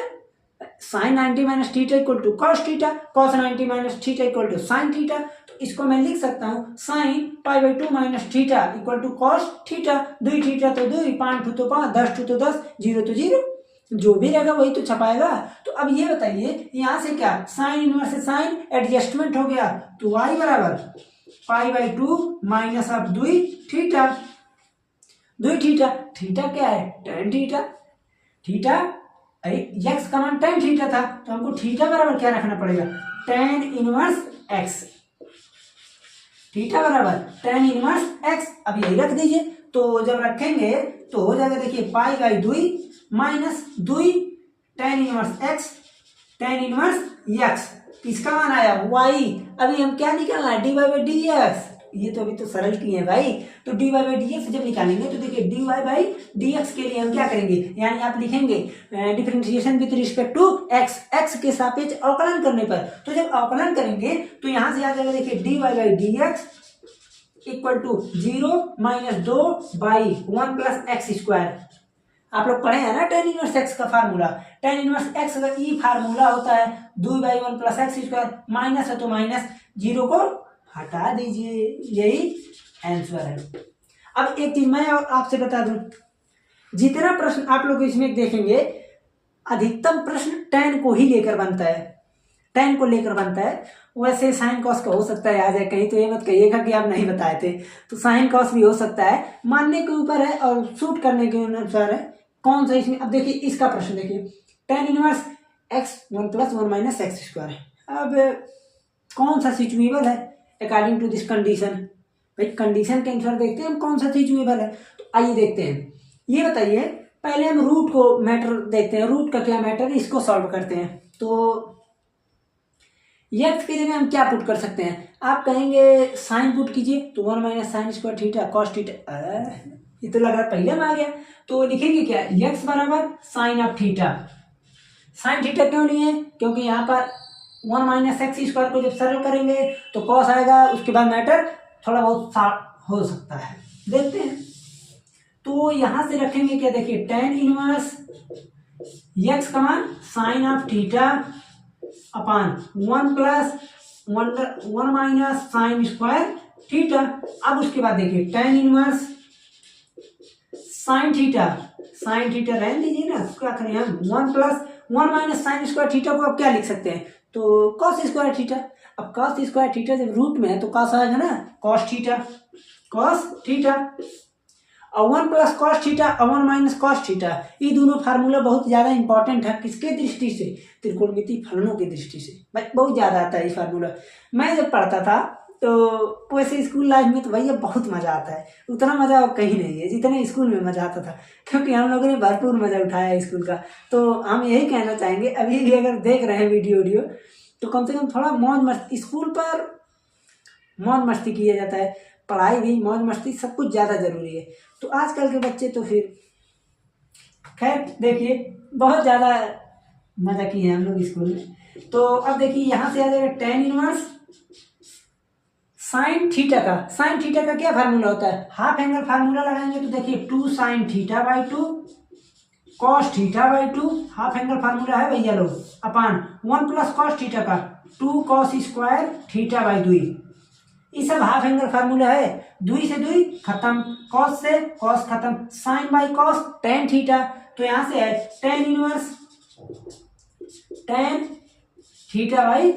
sine 90 minus theta equal to cos theta, cos 90 minus theta equal to sine theta. तो इसको मैं लिख सकता हूँ sine pi by 2 minus theta equal to cos theta. 2 theta तो 2, 5 टू तो 5, 10 टू तो 10, 0 तो 0, जो भी रहेगा वही तो छपाएगा। तो अब ये बताइए, यहाँ से क्या साइन इनवर्स से साइन एडजस्टमेंट हो गया, तो y बराबर पाई by 2 minus of 2 theta. 2 theta, theta क्या है? tan theta. थीटा x का मान tan थीटा था, तो हमको थीटा बराबर क्या रखना पड़ेगा? tan inverse x। थीटा बराबर tan इनवर्स x, अब यही रख दीजिए। तो जब रखेंगे तो हो जाएगा, देखिए पाई by 2 minus 2 tan inverse x, tan inverse x, किसका मान आया? y। अभी हम क्या निकालना है? dy by D x. ये तो अभी तो सरल किए हैं भाई। तो dy बाई डी एक्स जब निकालेंगे तो देखिए dy बाई डी एक्स के लिए हम क्या करेंगे, यानी आप लिखेंगे differentiation with respect to x, x के सापेक्ष अवकलन करने पर। तो जब अवकलन करेंगे तो यहां से आ जाएगा, देखिए dy by D x equal to 0 minus 2 by 1 plus x square. आप लोग पढ़े हैं ना tan इनवर्स x का फार्मूला? tan इनवर्स x का ई फार्मूला होता है 2 by 1 plus x square, minus है तो माइनस, 0 को हटा दीजिए, यही आंसर है। अब एक चीज मैं आपसे बता दूं, जितना प्रश्न आप लोग इसमें देखेंगे, अधिकतम प्रश्न tan को ही लेकर बनता है, tan को लेकर बनता है। वैसे साइन कॉस का हो सकता है आ जाए कहीं, तो ये मत कहिएगा कि आप नहीं बताए थे। तो साइन कॉस भी हो सकता है, मानने के ऊपर है और शूट करने के अनुसार है कौन सा इसमें। अब देखिए इसका प्रश्न देखिए, tan inverse x 1 plus 1 minus x square है। अब कौन सा सिचुएबल है अकॉर्डिंग टू दिस कंडीशन? भाई कंडीशन के अनुसार देखते हैं हम कौन सा सिचुएबल है। तो आइए देखते हैं, ये बताइए, पहले हम रूट को मैटर देखते हैं, रूट का क्या मैटर है, इसको सॉल्व करते हैं। तो x की जगह हम क्या पुट कर सकते हैं? आप कहेंगे साइन पुट कीजिए, तो 1 minus sine square theta cos theta, ये तो लगा पहले में आ गया। तो लिखेंगे क्या? x बराबर sine of theta. Sine theta क्यों लिए? क्योंकि यहाँ पर 1 माइनस एक्स स्क्वायर को जब सरल करेंगे तो कॉस आएगा, उसके बाद मैटर थोड़ा बहुत हो सकता है, देखते हैं। तो यहाँ से रखेंगे क्या? देखिए tan इनवर्स एक्स का मान sine of theta upon 1 plus 1 minus sine square theta. अब उसके बाद देखिए टेन इनवर्स साइन थीटा रहने दीजिए ना, क्या करें हम 1 plus 1 minus sine square theta को अब क्या लिख सकते हैं, तो कॉस स्क्वायर थीटा। अब कॉस स्क्वायर थीटा जब रूट में है तो कॉस आएगा ना, कॉस थीटा और 1 प्लस कॉस थीटा और 1 माइनस कॉस थीटा, ये दोनों फार्मूला बहुत ज़्यादा इंपॉर्टेंट है। किसके दृष्टि से, त्रिकोणमिति फलनों की दृष्टि से भाई बहुत ज़्यादा आता है ये फार्मूला। मैं जब पढ़ता था तो वैसे स्कूल लाइफ में तो भैया बहुत मज़ा आता है, उतना मज़ा और कहीं नहीं है जितना स्कूल में मज़ा आता था, क्योंकि हम लोगों ने भरपूर मज़ा उठाया है स्कूल का। तो हम यही कहना चाहेंगे अभी भी अगर देख रहे हैं वीडियो तो कम से कम थोड़ा मौज मस्ती, स्कूल पर मौज मस्ती किया जाता है, पढ़ाई भी मौज मस्ती सब कुछ ज़्यादा ज़रूरी है। तो आजकल के बच्चे तो फिर खैर देखिए बहुत ज़्यादा मज़ा किए हैं हम लोग स्कूल में। तो अब देखिए यहाँ से आ जाएगा टेन इनवर्स साइन थीटा का क्या फार्मूला होता है, हाफ एंगल फार्मूला लगाएंगे तो देखिए 2 sine theta by 2 cos theta by 2, half angle formula है भैया लोग, अपान 1 प्लस कॉस थीटा का 2 कॉस स्क्वायर थीटा बाई 2। ये सब हाफ एंगल फार्मूला है, 2 से 2 खत्म, कॉस से कॉस खत्म, sine by cos tan theta. तो यहाँ से है tan inverse tan theta by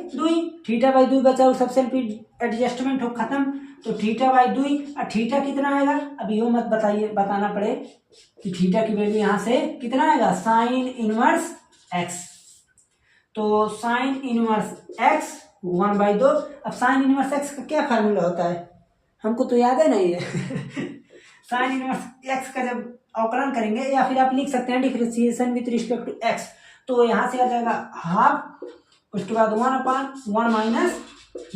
2 बचा, वो सब सेल्फ एडजस्टमेंट हो खत्म। तो थीटा बाई 2 और थीटा कितना आएगा, अभी यो मत बताना पड़े कि थीटा की वैल्यू यहाँ से कितना आएगा, साइन इनवर्स एक्स। तो साइन इनवर्स एक्स 1/2। अब साइन इनवर्स एक्स का क्या फार्मूला होता है, हमको तो याद है नहीं है साइन इनवर्स एक्स का जब अवकलन करेंगे या फिर आप लिख सकते हैं differentiation with respect to x, तो यहाँ से आ जाएगा हाफ, उसके बाद 1/1 माइनस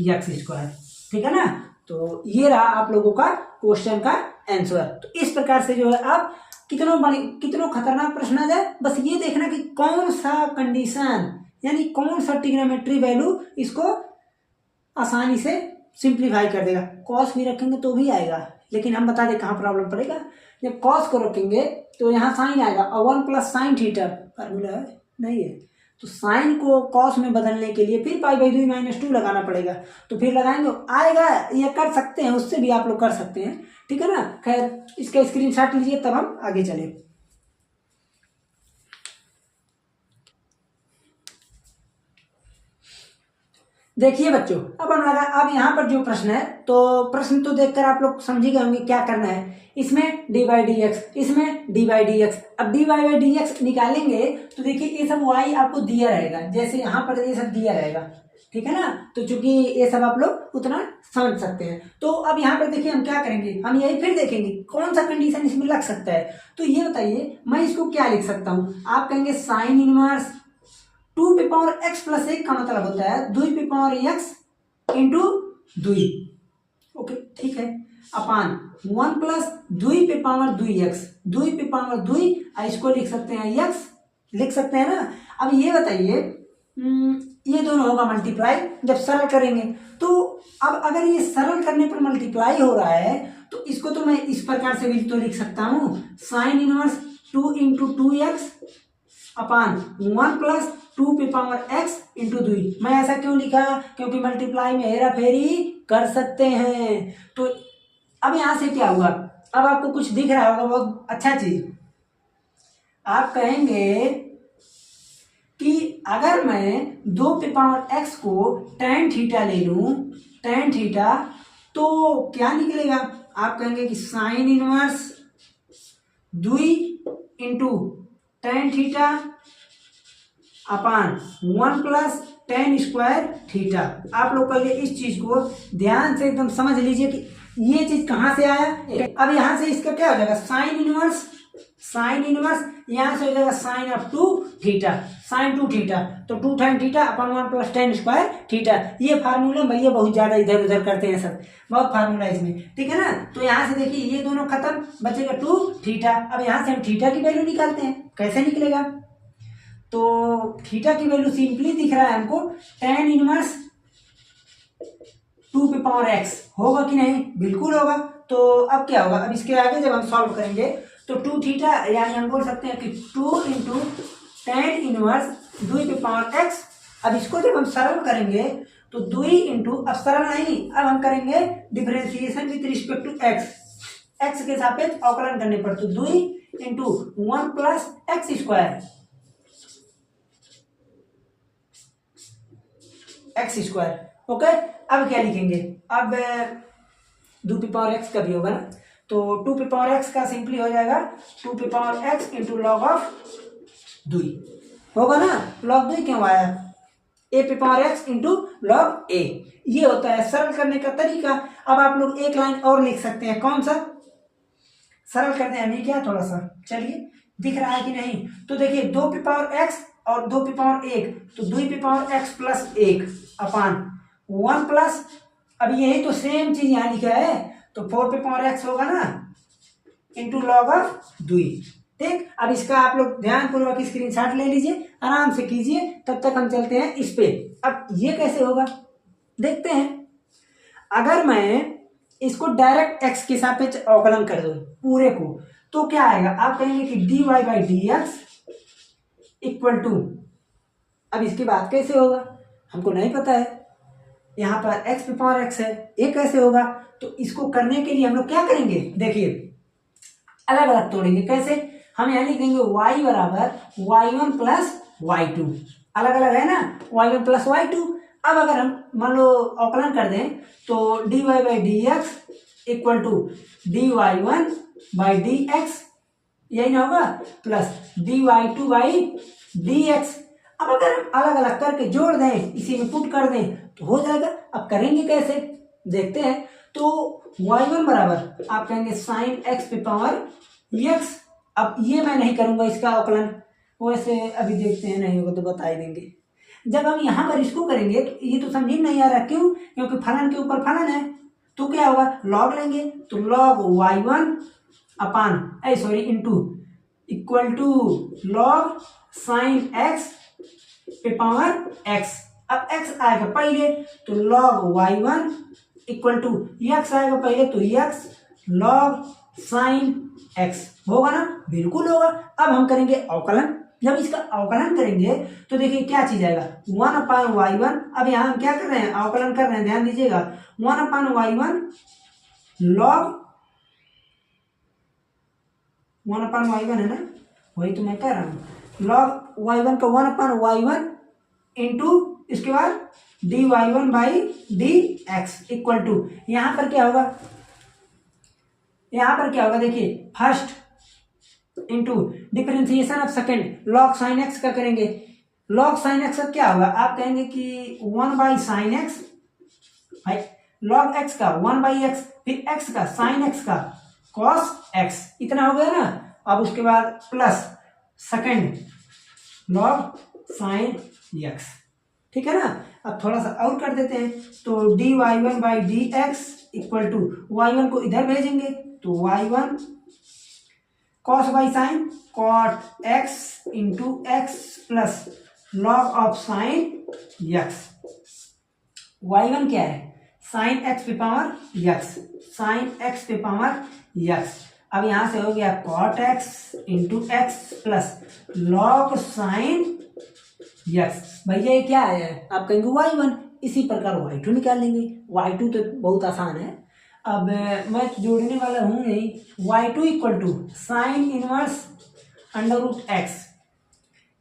एक्स स्क्वायर, ठीक है ना। तो ये रहा आप लोगों का क्वेश्चन का आंसर। तो इस प्रकार से जो है आप कितनों खतरनाक प्रश्न आ जाए, बस ये देखना कि कौन सा कंडीशन यानी कौन सा ट्रिग्नोमेट्री वैल्यू इसको आसानी से सिंप्लीफाई कर देगा। कॉस भी रखेंगे तो भी आएगा, लेकिन हम बता दें कहाँ प्रॉब्लम पड़ेगा। जब कॉस को रखेंगे तो यहाँ साइन आएगा और 1 प्लस साइन थीटा फार्मूला है नहीं है, तो साइन को कॉस में बदलने के लिए फिर π/2 - 2 लगाना पड़ेगा। तो फिर लगाएंगे आएगा, ये कर सकते हैं, उससे भी आप लोग कर सकते हैं, ठीक है ना। खैर इसका स्क्रीनशॉट लीजिए तब हम आगे चले। देखिए बच्चों अब यहाँ पर जो प्रश्न है, तो प्रश्न तो देखकर आप लोग समझ ही गए होंगे क्या करना है। इसमें d/dx, इसमें d/dx। अब d/dx निकालेंगे तो देखिए ये सब y आपको दिया रहेगा, जैसे यहाँ पर ये सब दिया रहेगा, ठीक है ना। तो चूंकि ये सब आप लोग उतना समझ सकते हैं, तो अब यहाँ पर देखिए हम क्या करेंगे, हम यही फिर देखेंगे कौन सा कंडीशन इसमें लग सकता है। तो ये बताइए मैं इसको क्या लिख सकता हूँ, आप कहेंगे साइन इनवर्स 2p/x + 1 का मतलब होता है 2p/x × 2, ओके ठीक है, अपान 1 + 2p/2x 2p/2, इसको लिख सकते हैं x, लिख सकते हैं ना। अब ये बताइए ये दोनों होगा मल्टीप्लाई जब सरल करेंगे, तो अब अगर ये सरल करने पर मल्टीप्लाई हो रहा है तो इसको तो मैं इस प्रकार से भी तो लिख सकता हूँ, साइन इनवर्स 2 × 2x अपान 1 + 2p/x × 2। मैं ऐसा क्यों लिखा, क्योंकि मल्टीप्लाई में हेरा फेरी कर सकते हैं। तो अब यहाँ से क्या हुआ, अब आपको कुछ दिख रहा होगा बहुत अच्छा चीज, आप कहेंगे कि अगर मैं 2p/x को tan थीटा ले लूं, tan थीटा, तो क्या निकलेगा, आप कहेंगे कि sine inverse 2 × tan theta upon 1 + tan square theta. आप लोग पहले इस चीज को ध्यान से एकदम समझ लीजिए कि ये चीज कहाँ से आया। अब यहाँ से इसका क्या हो जाएगा, साइन इनवर्स यहाँ से हो जाएगा sine of 2 theta, sine 2 theta, तो 2 tan theta upon 1 + tan square theta. ये फार्मूला भैया बहुत ज्यादा इधर उधर करते हैं सब, बहुत फार्मूला इसमें, ठीक है ना। तो यहाँ से देखिए ये दोनों खत्म, बचेगा 2 थीटा। अब यहाँ से हम थीटा की वैल्यू निकालते हैं, कैसे निकलेगा, तो थीटा की वैल्यू सिंपली दिख रहा है हमको, tan इनवर्स 2p/x होगा कि नहीं, बिल्कुल होगा। तो अब क्या होगा, अब इसके आगे जब हम सॉल्व करेंगे तो 2 थीटा यानी हम बोल सकते हैं कि 2 × tan इनवर्स 2 पे पावर x। अब इसको जब हम सरल करेंगे तो 2 इंटू, अब सरल नहीं, अब हम करेंगे differentiation with respect to x के सापेक्ष अवकलन करने पर, तो 2 into 1 plus x square, okay. अब क्या लिखेंगे, अब 2 पे पावर x का भी होगा ना, तो 2 पे पावर x का सिंपली हो जाएगा 2 पे power x into log of 2 होगा ना। लॉग 2 क्यों आया, a पे power x into log a, ये होता है सरल करने का तरीका। अब आप लोग एक लाइन और लिख सकते हैं, कौन सा, सरल करते हैं, ये क्या थोड़ा सा, चलिए दिख रहा है कि नहीं, तो देखिए 2 पे पावर x और 2 पे पावर 1, तो 2 पे पावर x प्लस 1 अपान 1 प्लस, अब यही तो सेम चीज यहाँ लिखा है, तो 4 पे पावर x होगा ना इंटू लॉग ऑफ 2, ठीक। अब इसका आप लोग ध्यानपूर्वक स्क्रीनशॉट ले लीजिए, आराम से कीजिए, तब तक हम चलते हैं इस पे। अब ये कैसे होगा देखते हैं। अगर मैं इसको डायरेक्ट x के सापेक्ष अवकलन कर दूं पूरे को, तो क्या आएगा, आप कहेंगे कि dy by D x equal to, अब इसकी बात कैसे होगा हमको नहीं पता है, यहाँ पर x पे पावर x है, ये कैसे होगा, तो इसको करने के लिए हम लोग क्या करेंगे, देखिए अलग अलग तोड़ेंगे। कैसे, हम यहाँ लिख देंगे y बराबर y1 प्लस y2, अलग अलग है ना, y1 प्लस y2। अब अगर हम मान लो अवकलन कर दें तो dy by D x equal to dy1 by D x, यही ना होगा, plus dy2 by D x. अब अगर हम अलग अलग करके जोड़ दें, इसी में पुट कर दें तो हो जाएगा। अब करेंगे कैसे देखते हैं, तो y1 बराबर आप कहेंगे साइन x पे पावर x। अब ये मैं नहीं करूंगा इसका अवकलन, वैसे अभी देखते हैं, नहीं होगा तो बता ही देंगे। जब हम यहाँ पर इसको करेंगे तो ये तो समझ नहीं आ रहा, क्यों, क्योंकि फलन के ऊपर फलन है, तो क्या होगा, लॉग लेंगे, तो log y1 upon sorry into equal to log sine x पे पावर x। अब x आएगा पहले तो log y1 equal to x आएगा पहले, तो x लॉग साइन x होगा ना, बिल्कुल होगा। अब हम करेंगे अवकलन, जब इसका अवकलन करेंगे तो देखिए क्या चीज आएगा, 1 अपान y1। अब यहाँ हम क्या कर रहे हैं, अवकलन कर रहे हैं, ध्यान दीजिएगा, 1 अपान y1 लॉग 1 अपान y1 है ना, वही तो मैं कह रहा हूँ, लॉग y1 का 1 अपान y1 इंटू इसके बाद dy1 by D x equal to, यहाँ पर क्या होगा, यहाँ पर क्या होगा, देखिए first into differentiation of second log sine x का करेंगे। लॉग साइन एक्स का क्या होगा, आप कहेंगे कि 1 बाई साइन एक्स, भाई लॉग एक्स का 1 बाई एक्स, फिर एक्स का साइन एक्स का कॉस एक्स, इतना हो गया ना। अब उसके बाद plus second log sine x, ठीक है ना। अब थोड़ा सा और कर देते हैं, तो D y one by D x equal to y1 को इधर भेजेंगे, तो y1 cos by sine cot x into x plus log of sine x। y1 क्या है, साइन x पे पावर x, साइन x पे पावर x। अब यहां से हो गया cot x into x plus log sine x। भैया ये क्या है, आप कहेंगे y1, इसी प्रकार y2 निकाल लेंगे। y2 तो बहुत आसान है, अब मैं जोड़ने वाला हूँ नहीं, y2 equal to sine inverse under root x.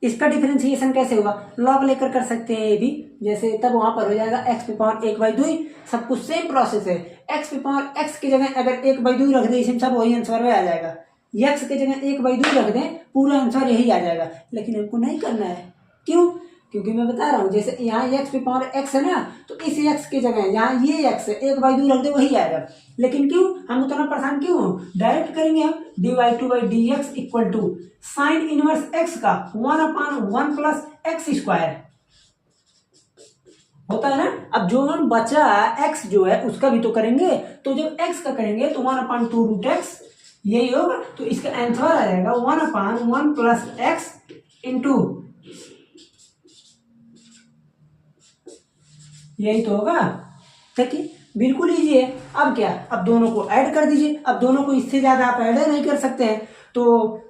इसका डिफरेंशिएशन कैसे होगा, लॉग लेकर कर सकते हैं ये भी, जैसे तब वहां पर हो जाएगा x पे पावर 1/2, सब कुछ सेम प्रोसेस है। x पे पावर x की जगह अगर 1/2 रख दें, इसमें सब वही आंसर में आ जाएगा। x की जगह 1/2 रख दें, पूरा आंसर यही आ जाएगा, लेकिन हमको नहीं करना है। क्यों, क्योंकि मैं बता रहा हूँ, जैसे यहाँ x पे पावर x है ना, तो इस x की जगह यहाँ ये x है, 1/2 रख दे वही आएगा। लेकिन क्यों हम उतना परेशान क्यों हो, डायरेक्ट करेंगे हम dy2 by D x equal to sine inverse x का 1/1 प्लस एक्स स्क्वायर होता है ना। अब जो हम बचा x जो है उसका भी तो करेंगे, तो जब x का करेंगे तो 1/2 रूट एक्स यही होगा, तो इसका आंसर आ जाएगा 1/1 प्लस एक्स इंटू, यही तो होगा। ठीक है, बिल्कुल इजी है। अब क्या, अब दोनों को ऐड कर दीजिए। अब दोनों को इससे ज्यादा आप ऐड नहीं कर सकते हैं, तो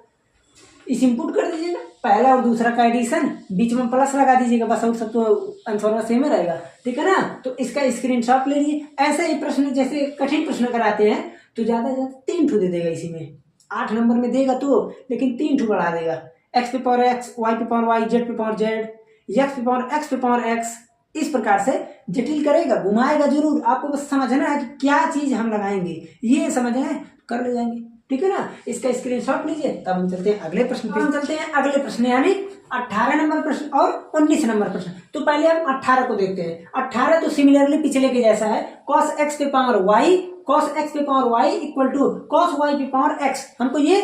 इस इनपुट कर दीजिएगा। पहला और दूसरा का एडिशन, बीच में प्लस लगा दीजिएगा बस, और सब तो आंसर सेम ही रहेगा, ठीक है ना। तो इसका स्क्रीनशॉट ले लीजिए। ऐसे ही प्रश्न जैसे कठिन प्रश्न कराते हैं तो ज्यादा से ज्यादा 3 ठो दे देगा, इसी में 8 नंबर में देगा तो, लेकिन 3 ठो बढ़ा देगा, x पे पावर x, y पे पावर y, z पे पावर z, x पे पावर x पे पावर x, इस प्रकार से जटिल करेगा, घुमाएगा जरूर। आपको बस समझना है कि क्या चीज हम लगाएंगे, ये समझना है, कर ले जाएंगे, ठीक है ना। इसका स्क्रीनशॉट लीजिए। तब हम चलते हैं अगले प्रश्न पे। हम चलते हैं अगले प्रश्न यानी 18 नंबर प्रश्न और 19 नंबर प्रश्न। तो पहले हम 18 को देखते हैं। 18 तो सिमिलरली पिछले के जैसा है, cos x पे पावर y, cos x पे power y equal to cos y पे पावर x। हमको ये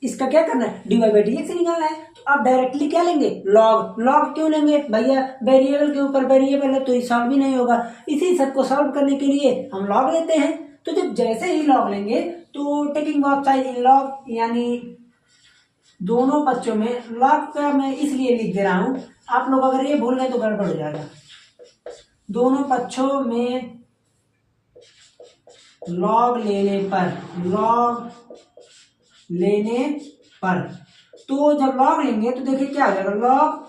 इसका क्या करना है, dy बाई डी एक्स निकालना है। तो आप डायरेक्टली क्या लेंगे, लॉग। लॉग क्यों लेंगे भैया, वेरिएबल के ऊपर वेरिएबल है तो ये सॉल्व भी नहीं होगा, इसी सब को सॉल्व करने के लिए हम लॉग लेते हैं। तो जब जैसे ही लॉग लेंगे तो टेकिंग बोथ साइड इन लॉग, यानी दोनों पक्षों में लॉग का मैं इसलिए लिख दे रहा हूं, आप लोग अगर ये भूल गए तो गड़बड़ हो जाएगा। दोनों पक्षों में लॉग लेने पर, तो जब लॉग लेंगे तो देखिए क्या हो जाएगा, लॉग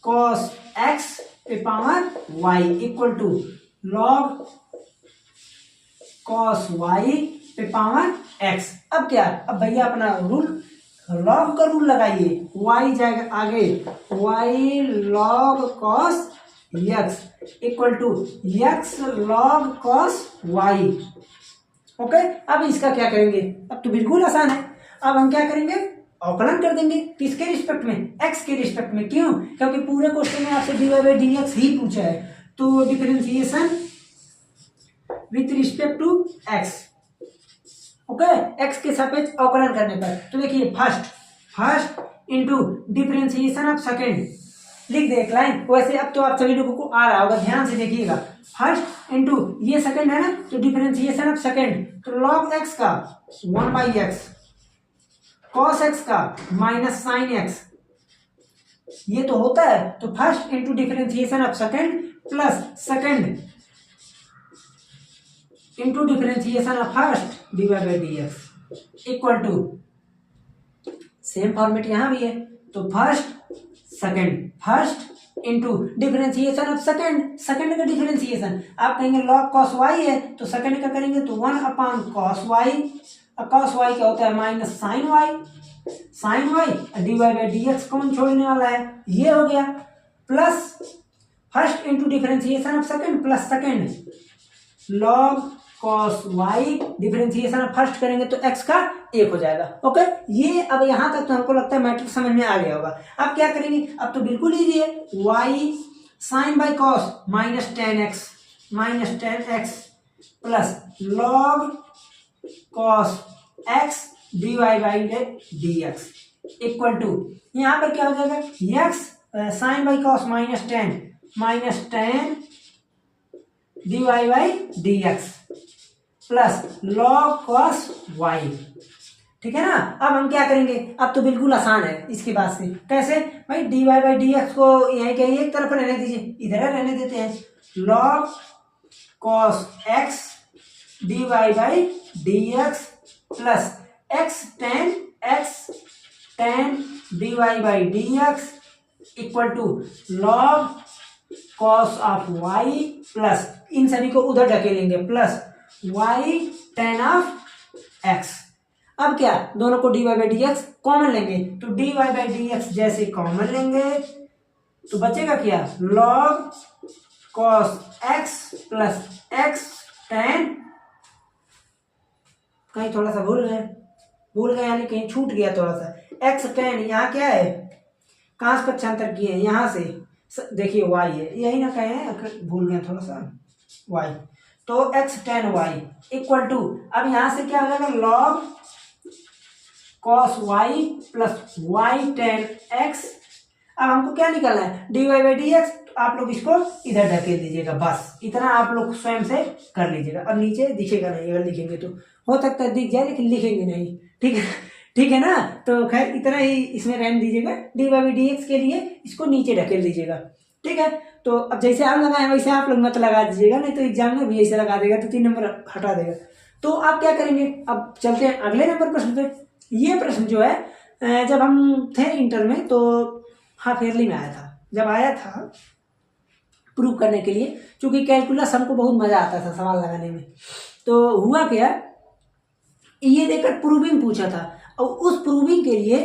कॉस एक्स पे power y equal to log cos y पे पावर एक्स। अब क्या, अब भैया अपना रूल, लॉग का रूल लगाइए, वाई जाएगा आगे, y log cos x equal to x log cos y. Okay, अब इसका क्या करेंगे, अब तो बिल्कुल आसान है। अब हम क्या करेंगे, अवकलन कर देंगे, किसके रिस्पेक्ट में, एक्स के रिस्पेक्ट में। क्यों, क्योंकि पूरे क्वेश्चन में आपसे D Y by D X ही पूछा है। तो differentiation with respect to X, okay, X के सापेक्ष अवकलन करने पर। तो देखिए first into differentiation of second, लिख दे एक लाइन। वैसे अब तो आप सभी लोगों को आ रहा होगा, ध्यान से देखिएगा। फर्स्ट इंटू ये सेकंड है ना, तो डिफरेंशिएशन ऑफ सेकंड, तो लॉग एक्स का 1 बाई एक्स, कॉस एक्स का माइनस साइन एक्स, ये तो होता है। तो first into differentiation of second plus second into differentiation of first divide by D x equal to, same format यहां भी है। तो first into differentiation of second का डिफरेंशिएशन, आप कहेंगे लॉग कॉस वाई है तो सेकंड का करेंगे तो 1 अपॉन कॉस वाई, और कॉस वाई क्या होता है minus sine y, d Y by D x कौन छोड़ने वाला है, ये हो गया। Plus first into differentiation of second plus second log cos y, differentiation of first करेंगे तो एक्स का 1 हो जाएगा। ओके, ये अब यहां तक तो हमको लगता है मैट्रिक्स समझ में आ गया होगा। अब क्या करेंगे, अब तो बिल्कुल इजी है, y sine by cos minus tan x plus log cos x D Y by D x equal to, यहां पर क्या हो जाएगा, x sine by cos minus tan D Y by D x plus log cos y, ठीक है ना। अब हम क्या करेंगे, अब तो बिल्कुल आसान है इसके बाद से। कैसे भाई, d Y by D x को यहीं कहीं एक तरफ रहने दीजिए, इधर रहने देते हैं, log cos x D Y by D x plus X tan D Y by D x equal to log cos of Y plus, इन सभी को उधर ढकेलेंगे, plus Y tan of X. अब क्या, दोनों को D Y by D X common लेंगे, तो D Y by D X जैसे कॉमन लेंगे तो बचेगा क्या, log cos X plus X tan, कहीं थोड़ा सा भूल गए यानी कहीं छूट गया थोड़ा सा, एक्स टेन, यहाँ क्या है, कहाँ से पक्षांतर किए हैं, यहाँ से देखिए वाई है, यही ना कहे, भूल गए थोड़ा सा वाई, तो x ten y equal to, अब यहां से क्या हो जाएगा, log cos y plus Y ten x. अब हमको क्या निकालना है, d Y by D x, तो आप लोग इसको इधर ढकेल दीजिएगा, बस इतना आप लोग स्वयं से कर लीजिएगा। अब नीचे दिखेगा नहीं, अगर लिखेंगे तो हो सकता है दिख जाए लेकिन लिखेंगे नहीं, ठीक है ना। तो खैर इतना ही इसमें रहने दीजिएगा, d Y by D x के लिए इसको नीचे ढकेल दीजिएगा, ठीक है। तो अब जैसे आप लगाए वैसे आप लोग मत लगा दीजिएगा, नहीं तो एग्जाम में भी ऐसे लगा देगा तो 3 नंबर हटा देगा। तो आप क्या करेंगे, अब चलते हैं अगले नंबर प्रश्न पे। ये प्रश्न जो है जब हम थे इंटर में तो हाफ ईयरली में आया था, जब आया था प्रूव करने के लिए, क्योंकि कैलकुलस हमको बहुत मज़ा आता था सवाल लगाने में। तो हुआ क्या, ये देखकर प्रूविंग पूछा था, और उस प्रूविंग के लिए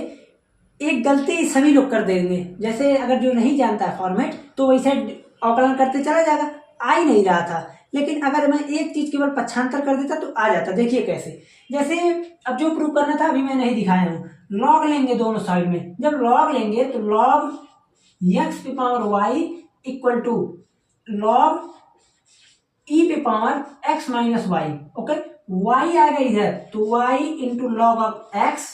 एक गलती सभी लोग कर देंगे। जैसे अगर जो नहीं जानता है फॉर्मेट तो वैसे अवकलन करते चला जाएगा, आ ही नहीं रहा था। लेकिन अगर मैं एक चीज केवल पक्षांतर कर देता तो आ जाता। देखिए कैसे, जैसे अब जो प्रूव करना था अभी मैं नहीं दिखाया हूँ। लॉग लेंगे दोनों साइड में, जब लॉग लेंगे तो लॉग एक्स पे power y equal to log e पे power x minus y. Okay, y आ गई इधर तो y into log of x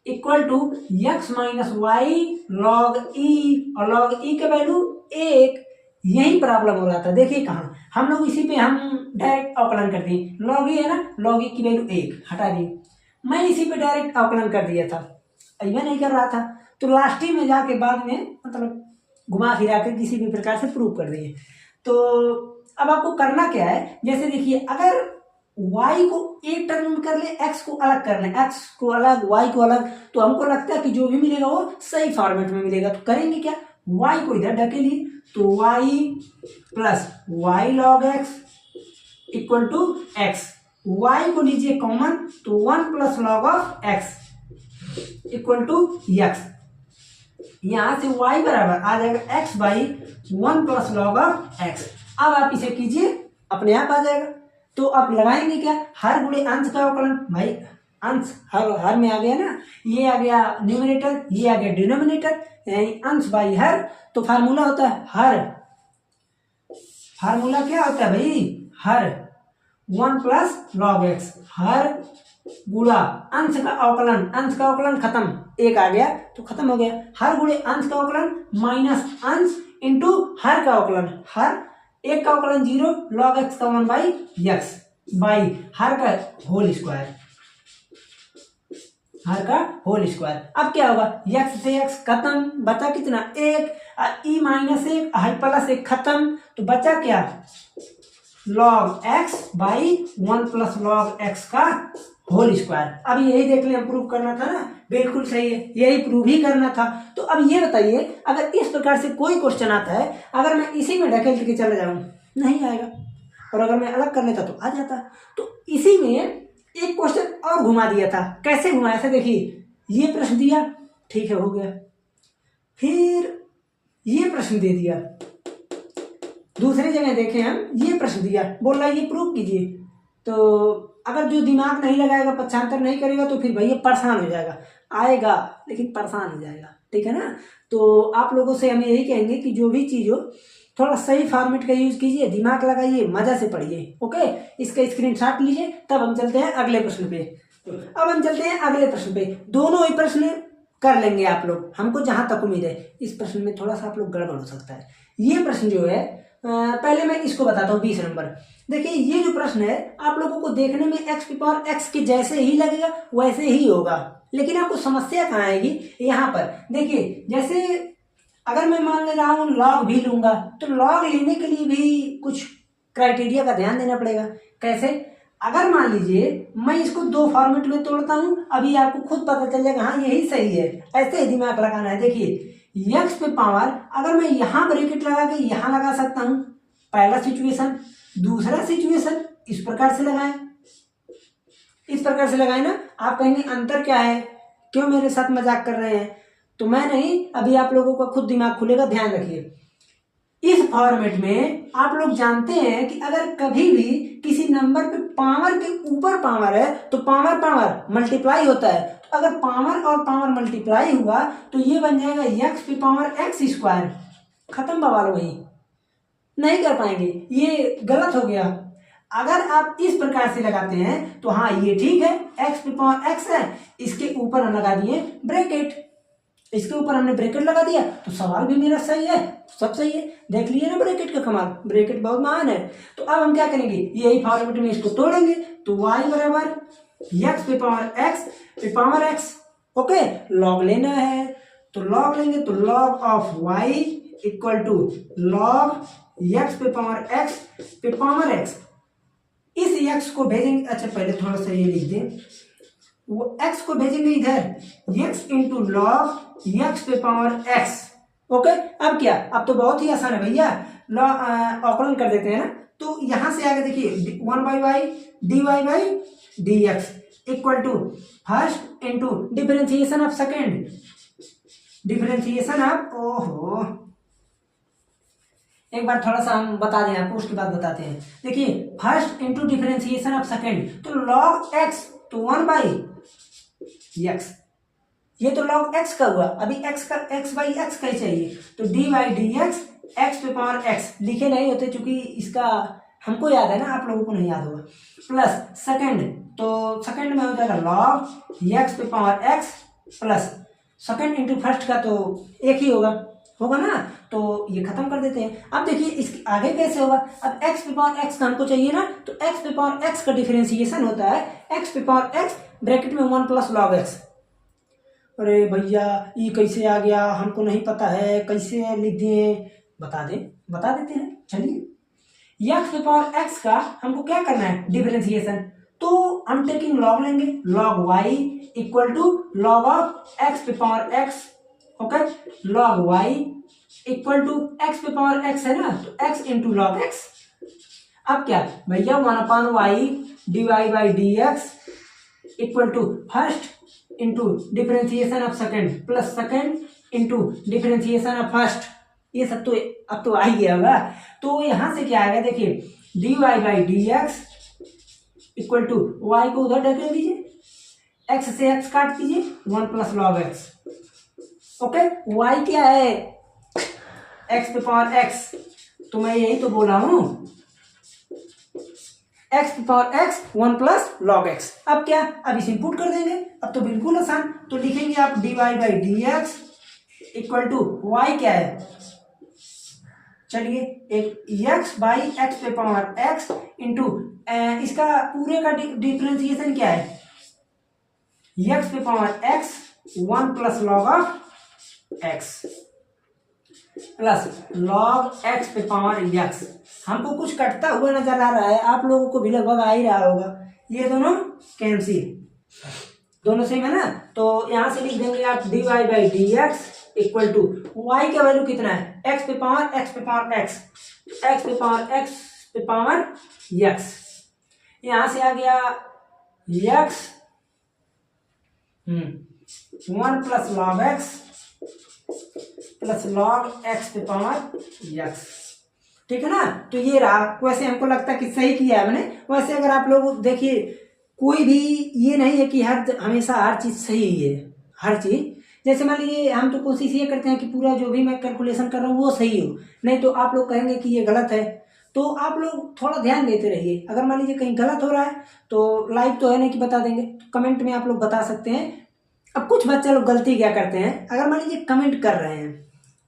equal to x minus y log e, और लॉग ई का वैल्यू 1। यही प्रॉब्लम हो रहा था। देखिए कहाँ हम लोग इसी पे हम डायरेक्ट अवकलन कर दिए। लॉग ई है ना, लॉग ई की वैल्यू 1 हटा दी, मैं इसी पे डायरेक्ट अवकलन कर दिया था, मैं नहीं कर रहा था। तो लास्ट ही में जाके बाद में मतलब घुमा फिरा के किसी भी प्रकार से प्रूव कर दिए। तो अब आपको करना क्या है, जैसे देखिए अगर y को एक टर्म में कर ले, x को अलग कर ले, x को अलग y को अलग, तो हमको लगता है कि जो भी मिलेगा वो सही फॉर्मेट में मिलेगा। तो करेंगे क्या, y को इधर ढकेलिए तो y plus y log x equal to x, y को लीजिए कॉमन तो 1 plus log of x equal to x. यहां से y बराबर आ जाएगा x by 1 plus log of x। अब आप इसे कीजिए, अपने आप आ जाएगा। तो आप लगाएंगे क्या, हर गुणे अंश का अवकलन। भाई अंश हर में आ गया ना, ये आ गया न्यूमरेटर, ये आ गया डिनोमिनेटर, यानी अंश बाई हर। तो फार्मूला होता है हर, फार्मूला क्या होता है भाई, हर 1 प्लस लॉग एक्स, हर गुणा अंश का अवकलन, अंश का अवकलन खत्म, 1 आ गया तो खत्म हो गया। हर गुणे अंश का अवकलन माइनस अंश इंटू हर का अवकलन, हर 1 का अवकलन 0 लॉग एक्स का 1 बाई एक्स बाई हर का होल स्क्वायर, हर का होल स्क्वायर। अब क्या होगा, x से x खत्म, बचा कितना 1, ई माइनस 1 आई प्लस 1 खत्म, तो बचा क्या log x by 1 plus log x का होल स्क्वायर। अब यही देख ले, प्रूव करना था ना, बिल्कुल सही है, यही प्रूव ही करना था। तो अब ये बताइए, अगर इस प्रकार से कोई क्वेश्चन आता है, अगर मैं इसी में ढकेल के चला जाऊं नहीं आएगा, और अगर मैं अलग कर लेता तो आ जाता। तो इसी में एक क्वेश्चन और घुमा दिया था। कैसे घुमाया था, देखिए ये प्रश्न दिया, ठीक है हो गया, फिर ये प्रश्न दे दिया, दूसरी जगह देखें हम, ये प्रश्न दिया, बोल रहा है ये प्रूव कीजिए। तो अगर जो दिमाग नहीं लगाएगा, पक्षांतर नहीं करेगा, तो फिर भैया परेशान हो जाएगा, आएगा लेकिन परेशान हो जाएगा, ठीक है ना। तो आप लोगों से हम यही कहेंगे कि जो भी चीज़ हो थोड़ा सही फॉर्मेट का यूज कीजिए, दिमाग लगाइए, मजा से पढ़िए। ओके, इसका स्क्रीनशॉट लीजिए। तब हम चलते हैं अगले प्रश्न पे। अब हम चलते हैं अगले प्रश्न पे, दोनों ही प्रश्न कर लेंगे आप लोग, हमको जहां तक उम्मीद है। इस प्रश्न में थोड़ा सा आप लोग गड़बड़ हो सकता है। ये प्रश्न जो है पहले मैं इसको बताता हूँ, 20 नंबर। देखिए ये जो प्रश्न है आप लोगों को देखने में एक्स की पावर एक्स के जैसे ही लगेगा, वैसे ही होगा, लेकिन आपको समस्या कहाँ आएगी, यहाँ पर देखिए। जैसे अगर मैं मान ले रहा हूँ लॉग भी लूंगा, तो लॉग लेने के लिए भी कुछ क्राइटेरिया का ध्यान देना पड़ेगा। कैसे, अगर मान लीजिए मैं इसको 2 फॉर्मेट में तोड़ता हूँ, अभी आपको खुद पता चल जाएगा हाँ यही सही है, ऐसे ही दिमाग लगाना है। देखिए एक्स पे पावर, अगर मैं यहाँ ब्रैकेट लगा के यहाँ लगा सकता हूँ, पहला सिचुएशन। दूसरा सिचुएशन इस प्रकार से लगाएं, इस प्रकार से लगाएं ना। आप कहेंगे अंतर क्या है, क्यों मेरे साथ मजाक कर रहे हैं, तो मैं नहीं, अभी आप लोगों का खुद दिमाग खुलेगा, ध्यान रखिए। इस फॉर्मेट में आप लोग जानते हैं कि अगर कभी भी किसी नंबर पे पावर के ऊपर पावर है तो पावर पावर मल्टीप्लाई होता है। तो अगर पावर और पावर मल्टीप्लाई हुआ तो ये बन जाएगा एक्स पे पावर एक्स स्क्वायर, खत्म बवाल, वही नहीं कर पाएंगे, ये गलत हो गया। अगर आप इस प्रकार से लगाते हैं तो हाँ ये ठीक है, एक्स पे पावर एक्स है, इसके ऊपर हम लगा दिए ब्रैकेट, इसके ऊपर हमने ब्रैकेट लगा दिया, तो सवाल भी मेरा सही है, सब सही है। देख लिए ना ब्रैकेट का कमाल, ब्रैकेट बहुत महान है। तो अब हम क्या करेंगे, यही फॉर्मेट में इसको तोड़ेंगे, तो y बराबर एक्स पे पावर एक्स, ओके। लॉग लेना है तो लॉग लेंगे, तो log of y equal to log x पे पावर एक्स। इस x को भेजेंगे, अच्छा पहले थोड़ा सा ये लिख दें, वो x को भेजेंगे इधर x इंटू लॉग x पे पावर x। ओके, अब क्या, अब तो बहुत ही आसान है भैया, अवकलन कर देते हैं ना। तो यहां से आगे देखिए 1/y dy/dx equal to first into differentiation of second, differentiation of, ओहो एक बार थोड़ा सा हम बता दें आपको, उसके बाद बताते हैं। देखिए first into differentiation of second, तो log x तो 1/x, ये तो log x का हुआ, अभी x का x/x का ही चाहिए, तो dy/dx x पे पावर x लिखे नहीं होते चूंकि इसका हमको याद है ना, आप लोगों को नहीं याद होगा, प्लस सेकेंड, तो सेकेंड में हो जाएगा log x पे power x plus second into first का तो एक ही होगा ना, तो ये खत्म कर देते हैं। अब देखिए इसके आगे कैसे होगा, अब x पे पावर x का हमको चाहिए ना, तो x पे पावर x का डिफरेंशिएशन होता है x पे पावर x ब्रैकेट में 1 प्लस log x। अरे भैया ये कैसे आ गया, हमको नहीं पता है, कैसे लिख दिए, बता देते हैं, चलिए। x पे पावर x का हमको क्या करना है, डिफरेंशिएशन, तो हम टेकिंग log लेंगे, log y equal to log of x पे power x, okay, log y equal to x पे पावर x है ना, तो x इंटू log x। अब क्या भैया 1/y dy/dx equal to first into differentiation of second plus second into differentiation of first, ये सब तो अब तो आ ही गया होगा। तो यहां से क्या आएगा, देखिए dy/dx इक्वल टू y को उधर ढकेल दीजिए, x से x काट दीजिए, 1 plus log x, okay. y क्या है, x पे पावर x, तो मैं यही तो बोला हूं, x पे power x 1 plus log x। अब क्या, अब इसे इंपुट कर देंगे, अब तो बिल्कुल आसान, तो लिखेंगे आप dy/dx इक्वल टू y क्या है, चलिए एक x/x पे पावर x इंटू इसका पूरे का डिफरेंशिएशन क्या है, x पे power x 1 plus log of x plus log x पे पावर x। हमको कुछ कटता हुआ नजर आ रहा है, आप लोगों को भी लगभग आ ही रहा होगा, ये दोनों कैंसिल, दोनों सेम है ना, तो यहां से लिख देंगे आप dy/dx इक्वल टू y का वैल्यू कितना है, x पे पावर x पे पावर x, x पे पावर x पे पावर x, यहां से आ गया x 1 plus log x plus log x पे पावर x, ठीक है ना। तो ये रहा, वैसे हमको लगता है कि सही किया है मैंने, वैसे अगर आप लोग देखिए कोई भी ये नहीं है कि हमेशा हर चीज सही है, हर चीज, जैसे मान लीजिए हम तो कोशिश ये करते हैं कि पूरा जो भी मैं कैलकुलेशन कर रहा हूँ वो सही हो, नहीं तो आप लोग कहेंगे कि ये गलत है, तो आप लोग थोड़ा ध्यान देते रहिए। अगर मान लीजिए कहीं गलत हो रहा है तो लाइव तो है नहीं कि बता देंगे, तो कमेंट में आप लोग बता सकते हैं। अब कुछ बच्चे लोग गलती क्या करते हैं, अगर मान लीजिए कमेंट कर रहे हैं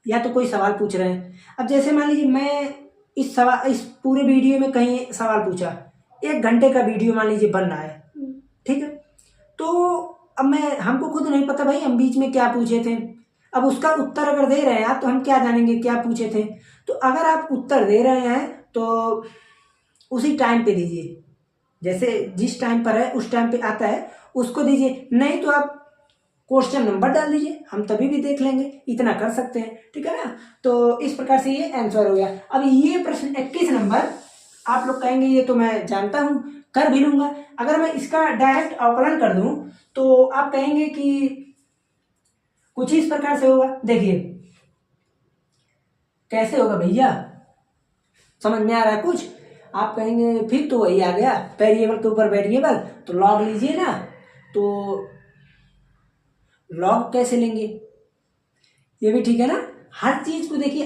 या तो कोई सवाल पूछ रहे हैं, अब जैसे मान लीजिए मैं इस पूरे वीडियो में कहीं सवाल पूछा, 1 घंटे का वीडियो मान लीजिए बन रहा है, ठीक है, तो अब हमको खुद नहीं पता भाई हम बीच में क्या पूछे थे, अब उसका उत्तर अगर दे रहे हैं आप तो हम क्या जानेंगे क्या पूछे थे। तो अगर आप उत्तर दे रहे हैं तो उसी टाइम पे दीजिए, जैसे जिस टाइम पर है उस टाइम पे आता है उसको दीजिए, नहीं तो आप क्वेश्चन नंबर डाल दीजिए, हम तभी भी देख लेंगे, इतना कर सकते हैं, ठीक है ना। तो इस प्रकार से ये आंसर हो गया। अब ये प्रश्न 21 नंबर आप लोग कहेंगे ये तो मैं जानता हूं, कर भी लूंगा, अगर मैं इसका डायरेक्ट अवकलन कर दूं तो आप कहेंगे कि कुछ इस प्रकार से होगा। देखिए कैसे होगा भैया, समझ में आ रहा है कुछ, आप कहेंगे फिर तो वही आ गया, वेरिएबल के ऊपर वेरिएबल, तो लॉग लीजिए ना, तो लॉग कैसे लेंगे, ये भी ठीक है ना। हर चीज को देखिए,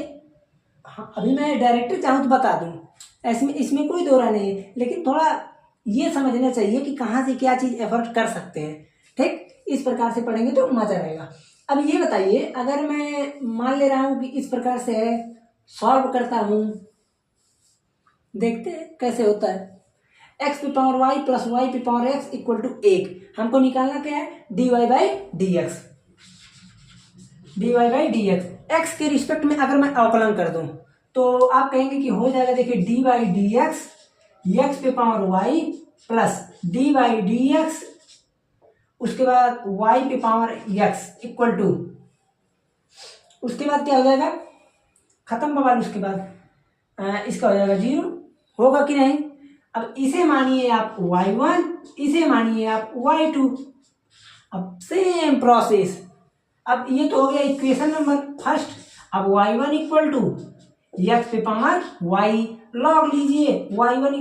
हाँ अभी मैं डायरेक्ट चाहूँ तो बता दूं, इसमें कोई दो राय नहीं है, लेकिन थोड़ा ये समझना चाहिए कि कहाँ से क्या चीज एफर्ट कर सकते हैं, ठीक, इस प्रकार से पढ़ेंगे तो मजा रहेगा। अब ये बताइए, अगर मैं मान ले रहा हूं कि इस प्रकार से है, सॉल्व करता हूं, देखते हैं कैसे होता है, x पे पावर y प्लस y पे पावर x इक्वल टू 1, हमको निकालना क्या है, dy/dx, dy/dx, x के रिस्पेक्ट में अगर मैं अवकलन कर दूं तो आप कहेंगे कि हो जाएगा, देखिए dy/dx x पे पावर y प्लस dy/dx उसके बाद y पे पावर x इक्वल टू, उसके बाद क्या हो जाएगा, खत्म बवाल। उसके बाद इसका हो जाएगा 0, होगा कि नहीं। अब इसे मानिए आप y1, इसे मानिए आप y2। अब सेम प्रोसेस, अब ये तो हो गया इक्वेशन नंबर फर्स्ट। अब y1 इक्वल टू एक्स पे पावर y, लॉग लीजिए y1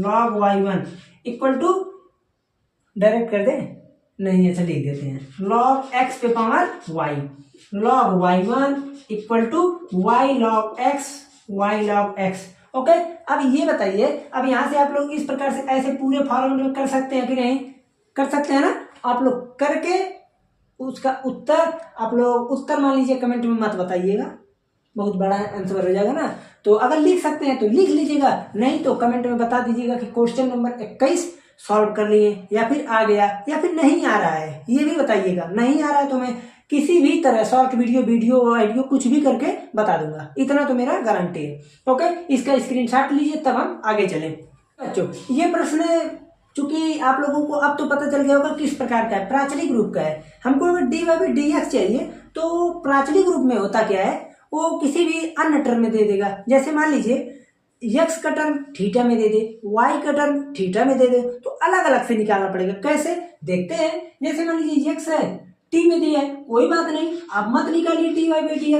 log y1 equal to, direct कर दें, नहीं ऐसा लिख देते हैं, लॉग x पे power y, log y1 equal to y log x। Okay. अब ये बताइए, अब यहाँ से आप लोग इस प्रकार से ऐसे पूरे फॉर्मूले में कर सकते हैं कि नहीं, कर सकते हैं ना। आप लोग करके उसका उत्तर, आप लोग उत्तर मान लीजिए, कमेंट में मत बताइएगा, बहुत बड़ा आंसर हो जाएगा ना। तो अगर लिख सकते हैं तो लिख लीजिएगा, नहीं तो कमेंट में बता दीजिएगा कि क्वेश्चन नंबर 21 सॉल्व कर लिए, या फिर आ गया, या फिर नहीं आ रहा है, ये भी बताइएगा। नहीं आ रहा है तो मैं किसी भी तरह शॉर्ट वीडियो ऑडियो कुछ भी करके बता दूंगा, इतना तो मेरा गारंटी है। ओके, इसका स्क्रीनशॉट लीजिए, तब हम आगे चलें। बच्चों, ये प्रश्न चूंकि आप लोगों को अब तो पता चल गया होगा किस प्रकार का है, प्राचलिक रूप का है। हमको अगर d Y by D x चाहिए तो प्राचलिक रूप में होता क्या है, वो किसी भी अन्य टर्म में दे देगा। जैसे मान लीजिए यक्स का टर्म थीटा में दे दे, वाई का टर्म थीटा में दे दे, तो अलग अलग से निकालना पड़ेगा। कैसे, देखते हैं। जैसे मान लीजिए यक्स है, टी में दिया है, कोई बात नहीं, आप मत निकालिए d Y by D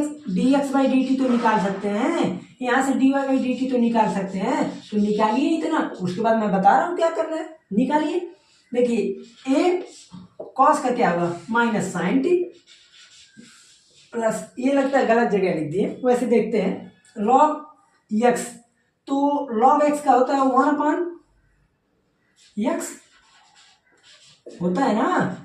x by d t तो निकाल सकते हैं, यहाँ से d Y by d t तो निकाल सकते हैं, तो निकालिए इतना। उसके बाद मैं बता रहा हूँ क्या करना है, निकालिए। देखिए ए कॉस का क्या होगा, माइनस साइन टी प्लस, ये लगता है गलत जगह लिख दिए, वैसे देखते हैं, लॉग एक्स, तो लॉग एक्स का होता है 1/x, होता है ना,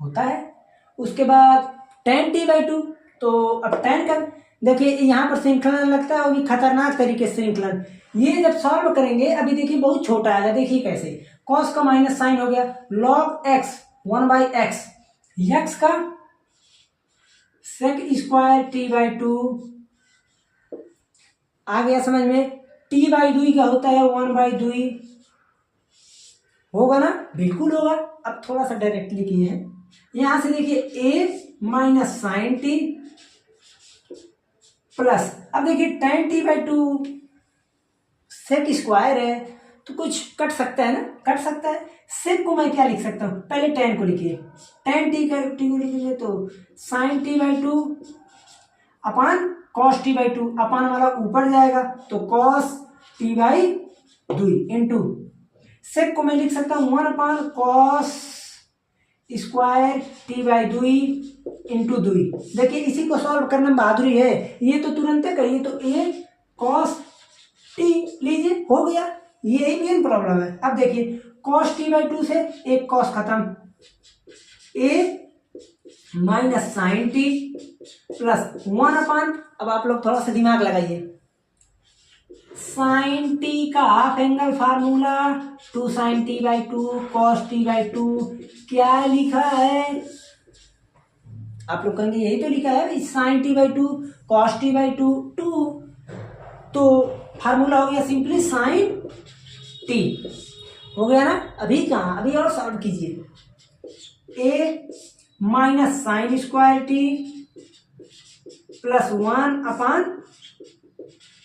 होता है। उसके बाद tan t/2, तो अब tan का देखिए यहाँ पर श्रृंखलन लगता है, वो भी खतरनाक तरीके से श्रृंखलन। ये जब सॉल्व करेंगे, अभी देखिए बहुत छोटा आएगा, देखिए कैसे, कॉस का माइनस साइन हो गया, log x 1/x, x का sec स्क्वायर t/2 आ गया समझ में। t/2 का होता है 1/2, होगा ना, बिल्कुल होगा। अब थोड़ा सा डायरेक्टली किए हैं, यहां से देखिए a minus sine t plus, अब देखिए tan t/2 सेक स्क्वायर है, तो कुछ कट सकता है ना, कट सकता है। सेक को मैं क्या लिख सकता हूँ, पहले tan को लिखिए, tan t को लिखेंगे तो साइन t/2 अपान कॉस t/2, अपान वाला ऊपर जाएगा तो कॉस t/2 इंटू सेक को मैं लिख सकता हूँ 1/cos स्क्वायर t/2 इंटू 2। देखिए इसी को सॉल्व करना बहादुरी है, ये तो तुरंत करिए, तो a cos t लीजिए, हो गया। यही मेन प्रॉब्लम है। अब देखिए cos t/2 से एक cos खत्म, a minus sine t plus 1/, अब आप लोग थोड़ा सा दिमाग लगाइए, साइन टी का half angle formula 2 sin t/2 cos t/2 क्या लिखा है, आप लोग कहेंगे यही तो लिखा है भाई, साइन t/2 cos t/2 2, तो फार्मूला हो गया सिंपली साइन टी, हो गया ना। अभी कहाँ, अभी और सॉल्व कीजिए, a minus sine square t plus 1/,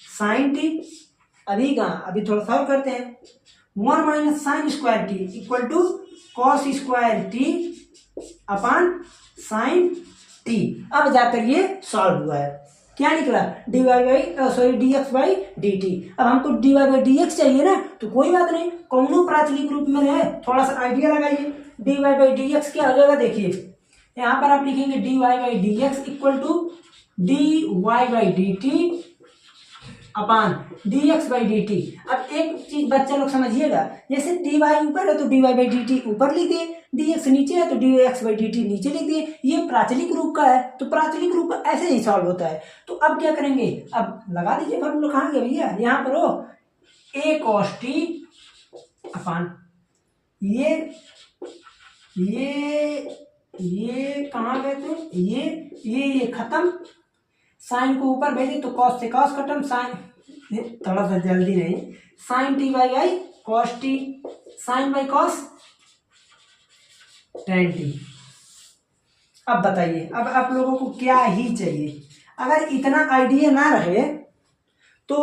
sine t, अभी कहाँ, अभी थोड़ा सॉल्व करते हैं। 1 minus sine square t equal to cos square t upon sine t. अब जाकर ये सॉल्व हुआ है, क्या निकला, d Y by sorry d x by d t. अब हमको d Y by D x चाहिए ना, तो कोई बात नहीं, कौनो प्राचलिक रूप में रहे, थोड़ा सा आइडिया लगाइए। D Y by D x क्या हो जाएगा, देखिए यहाँ पर आप लिखेंगे d Y by D x equal to d Y by d t upon d x by d t. अब एक चीज बच्चा लोग समझिएगा, जैसे डी वाई ऊपर है तो D Y by d t ऊपर लिख दिए, डी एक्स नीचे है तो d x by d t नीचे लिख दिए। ये प्राचलिक रूप का है, तो प्राचलिक रूप ऐसे ही सॉल्व होता है। तो अब क्या करेंगे, अब लगा दीजिए फॉर्मूला, कहाँ गया भैया, यहाँ पर हो, ए कॉस टी अपान ये कहाँ गए थे, ये खत्म, साइन को ऊपर भेजे तो कॉस से कॉस खत्म, साइन थोड़ा सा जल्दी नहीं, sine t by cos t, sine by cos 10t। अब बताइए, अब आप लोगों को क्या ही चाहिए। अगर इतना आइडिया ना रहे तो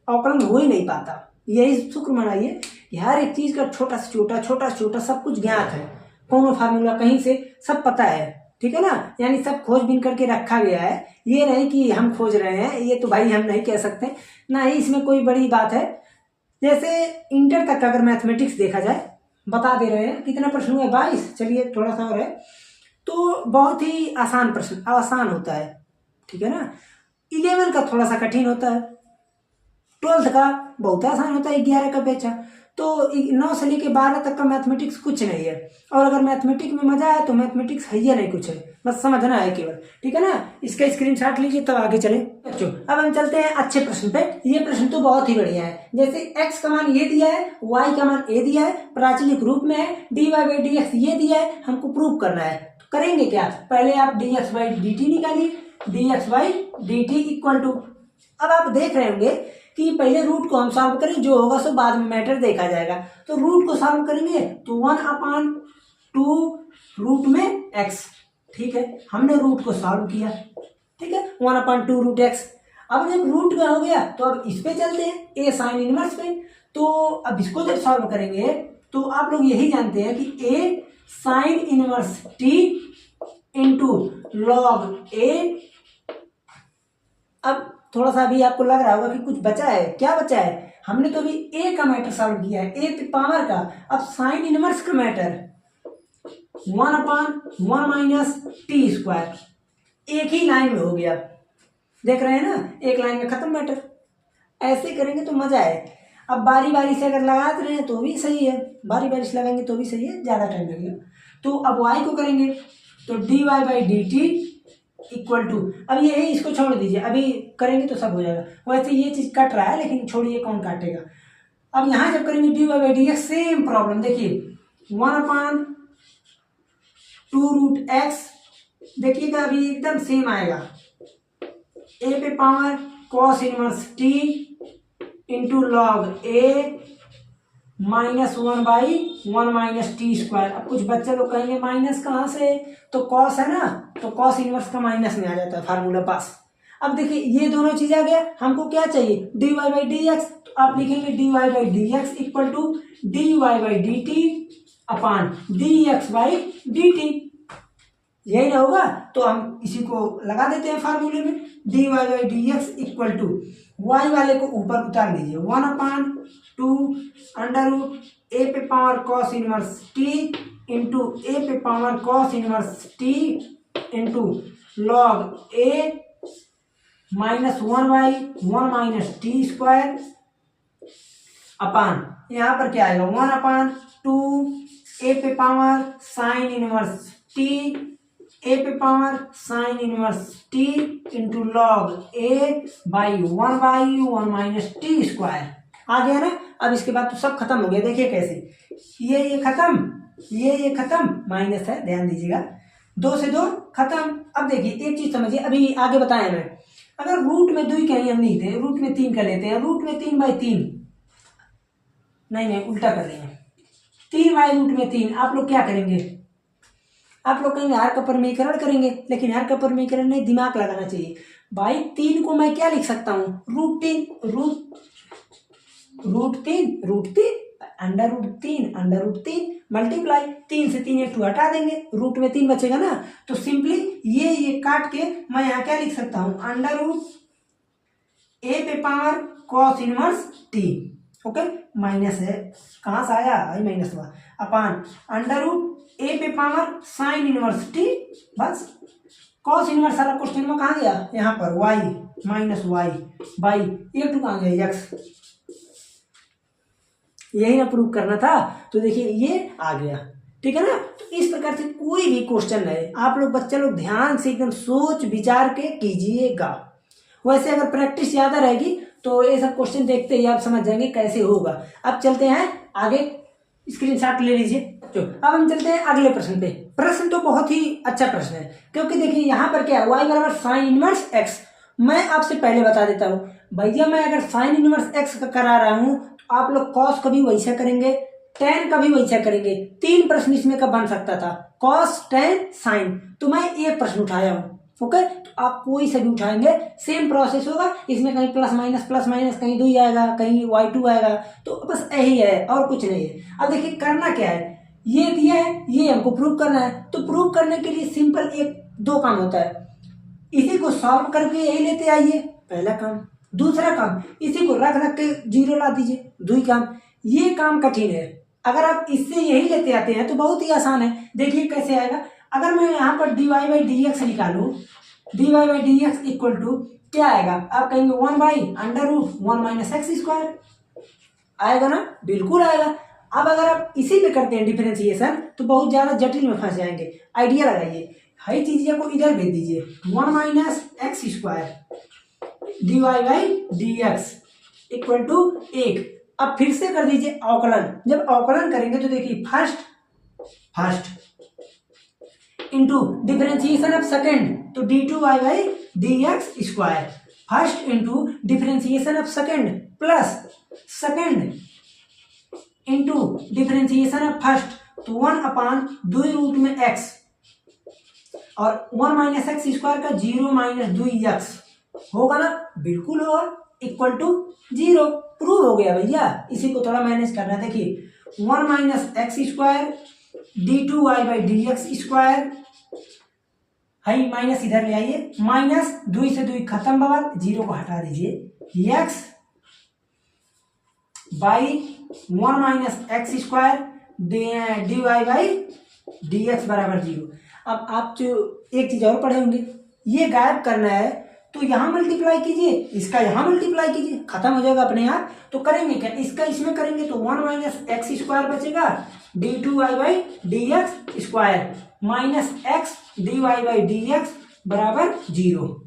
अवकलन हो ही नहीं पाता। यही शुक्र मनाइए कि हर एक चीज का छोटा से छोटा सब कुछ ज्ञात है, कौन फार्मूला कहीं से सब पता है, ठीक है ना। यानी सब खोजबीन करके रखा गया है, ये नहीं कि हम खोज रहे हैं, ये तो भाई हम नहीं कह सकते ना ही इसमें कोई बड़ी बात है। जैसे इंटर तक अगर मैथमेटिक्स देखा जाए, बता दे रहे हैं कितना प्रश्न हुआ है, 22। चलिए थोड़ा सा और है, तो बहुत ही आसान प्रश्न, आसान होता है, ठीक है ना। 11 का थोड़ा सा कठिन होता है, 12th का बहुत आसान होता है, 11 का पेचा। तो 9 से लेके 12 तक का मैथमेटिक्स कुछ नहीं है। और अगर मैथमेटिक्स में मजा है तो मैथमेटिक्स है या नहीं कुछ है, बस समझना है केवल, ठीक है ना। इसका स्क्रीनशॉट लीजिए तब आगे चले बच्चों। अब हम चलते हैं अच्छे प्रश्न पे। ये प्रश्न तो बहुत ही बढ़िया है। जैसे x का मान ये दिया है, y का मान a दिया है, प्राचलिक रूप में है, dy/dx ये दिया है, हमको प्रूव करना है। तो करेंगे क्या, पहले आप dx/dt निकालिए, dx/dt इक्वल टू, अब आप देख रहे होंगे कि पहले रूट को हम सॉल्व करें, जो होगा सो बाद में मैटर देखा जाएगा। तो रूट को सॉल्व करेंगे तो 1/2 रूट में x, ठीक है, हमने रूट को सॉल्व किया, ठीक है, 1/2 रूट x। अब जब रूट का हो गया तो अब इस पे चलते हैं, a साइन इनवर्स पे। तो अब इसको जब सॉल्व करेंगे तो आप लोग यही जानते हैं कि a sign inverse t into log a। अब थोड़ा सा अभी आपको लग रहा होगा कि कुछ बचा है, क्या बचा है, हमने तो अभी a का मैटर सॉल्व किया है, a पे पावर का। अब साइन इनवर्स का मैटर 1/1 माइनस टी स्क्वायर, एक ही लाइन में हो गया, देख रहे हैं ना, एक लाइन में खत्म मैटर। ऐसे करेंगे तो मजा है। अब बारी बारी से अगर लगा रहे हैं तो भी सही है, बारी बारी से लगाएंगे तो भी सही है, ज्यादा टाइम लगेगा। तो अब y को करेंगे तो dy/dt इक्वल टू, अब ये है, इसको छोड़ दीजिए, अभी करेंगे तो सब हो जाएगा। वैसे ये चीज कट रहा है लेकिन छोड़िए, कौन काटेगा। अब यहां जब करेंगे dy/dx, सेम प्रॉब्लम देखिए, 1/2 रूट x, देखिएगा अभी एकदम सेम आएगा, a पे power cos inverse t into log a minus 1/1 minus t square. अब कुछ बच्चे लोग कहेंगे माइनस कहाँ से, तो कॉस है ना, तो कॉस इनवर्स का माइनस में आ जाता है फार्मूला पास। अब देखिए ये दोनों चीज आ गया, हमको क्या चाहिए, dy/dx, तो आप लिखेंगे dy/dx equal to dy/dt upon dx/dt, यही ना होगा। तो हम इसी को लगा देते हैं फार्मूले में, dy/dx इक्वल टू, y वाले को ऊपर उतार लीजिए, 1/2 अंडर रूट a पे power cos inverse t into a पे power cos inverse t into log a minus 1/1 minus t square अपान, यहाँ पर क्या आएगा, 1/2 a पे power sine inverse t, a पे power sine inverse t into log a by 1/1 minus t square. आ गया ना। अब इसके बाद तो सब खत्म हो गया, देखिए कैसे, ये खत्म, ये खत्म, माइनस है, ध्यान दीजिएगा, 2 से 2 खत्म। अब देखिए एक चीज समझिए, अभी आगे बताया मैं, अगर रूट में 2 का नियम नहीं थे, रूट में 3 का लेते हैं, रूट में 3/3, नहीं उल्टा कर रहे हैं, 3/√3, आप लोग क्या करेंगे, आप लोग कहेंगे हर का परमीकरण करेंगे, लेकिन हर का परमीकरण नहीं, दिमाग लगाना चाहिए भाई। 3 को मैं क्या लिख सकता हूँ, √3 अंडर रूट 3 मल्टीप्लाई 3 से 3 2 हटा देंगे, रूट में 3 बचेगा ना। तो सिंपली ये काट के मैं यहाँ क्या लिख सकता हूँ, अंडर रूट a पे power cos inverse t, okay, minus है, कहाँ से आया, आई माइनस हुआ, अपान अंडर रूट a पे पावर साइन इनवर्स t, बस। cos इनवर्स वाला क्वेश्चन में कहाँ गया, यहाँ पर y माइनस वाई बाई 1 कहाँ गया, x, यही ना प्रूव करना था। तो देखिए ये आ गया, ठीक है ना। तो इस प्रकार से कोई भी क्वेश्चन है, आप लोग बच्चे लोग ध्यान से एकदम सोच विचार के कीजिएगा। वैसे अगर प्रैक्टिस ज्यादा रहेगी तो ये सब क्वेश्चन देखते ही आप समझ जाएंगे कैसे होगा। अब चलते हैं आगे, स्क्रीनशॉट ले लीजिए। तो अब हम चलते हैं अगले प्रश्न पे। प्रश्न तो बहुत ही अच्छा प्रश्न है, क्योंकि देखिए यहाँ पर क्या है, y बराबर साइन इनवर्स x। मैं आपसे पहले बता देता हूँ भैया, मैं अगर साइन इनवर्स x का करा रहा हूँ तो आप लोग कॉस का भी वैसा करेंगे, टेन का भी वही चेक करेंगे। 3 प्रश्न इसमें का बन सकता था, कॉस, टेन, साइन, तो मैं एक प्रश्न उठाया हूँ। ओके, तो आप कोई से भी उठाएंगे सेम प्रोसेस होगा। इसमें कहीं प्लस माइनस कहीं 2 आएगा, कहीं y2 आएगा, तो बस यही है और कुछ नहीं है। अब देखिए करना क्या है, ये दिया है, ये हमको प्रूव करना है। तो प्रूव करने के लिए सिंपल 1-2 काम होता है। इसी को सॉल्व करके यही लेते आइए, पहला काम। दूसरा काम, इसी को रख रख के 0 ला दीजिए, 2 काम। ये काम कठिन है, अगर आप इससे यही लेते आते हैं तो बहुत ही आसान है। देखिए कैसे आएगा। अगर मैं यहाँ पर dy/dx निकालूं, dy/dx इक्वल टू क्या आएगा, आप कहेंगे 1/√1 - x² आएगा ना, बिल्कुल आएगा। अब अगर आप इसी पे करते हैं डिफरेंशिएशन तो बहुत ज्यादा जटिल में फंस जाएंगे। आइडिया लगाइए, हर चीज को इधर भेज दीजिए, 1 - x² dy/dx इक्वल टू 1। अब फिर से कर दीजिए अवकलन। जब अवकलन करेंगे तो देखिए first into differentiation of second, तो d2y/dx²। First into differentiation of second plus second into differentiation of first, तो 1/2√x और 1 - x² का 0 - 2x होगा ना, बिल्कुल होगा, इक्वल टू 0। प्रूव हो गया भैया। इसी को थोड़ा मैनेज करना है। देखिए 1 - x² d2y/dx², हाई माइनस इधर ले आइए, माइनस 2 से 2 खत्म बवाल, 0 को हटा दीजिए, x बाई 1 - x² dy/dx बराबर 0। अब आप जो एक चीज और पढ़े होंगे, ये गायब करना है तो यहां मल्टीप्लाई कीजिए, इसका यहां मल्टीप्लाई कीजिए, खत्म हो जाएगा अपने आप। तो करेंगे क्या, इसका इसमें करेंगे तो 1 - x² बचेगा d2y/dx² माइनस x dy/dx बराबर 0।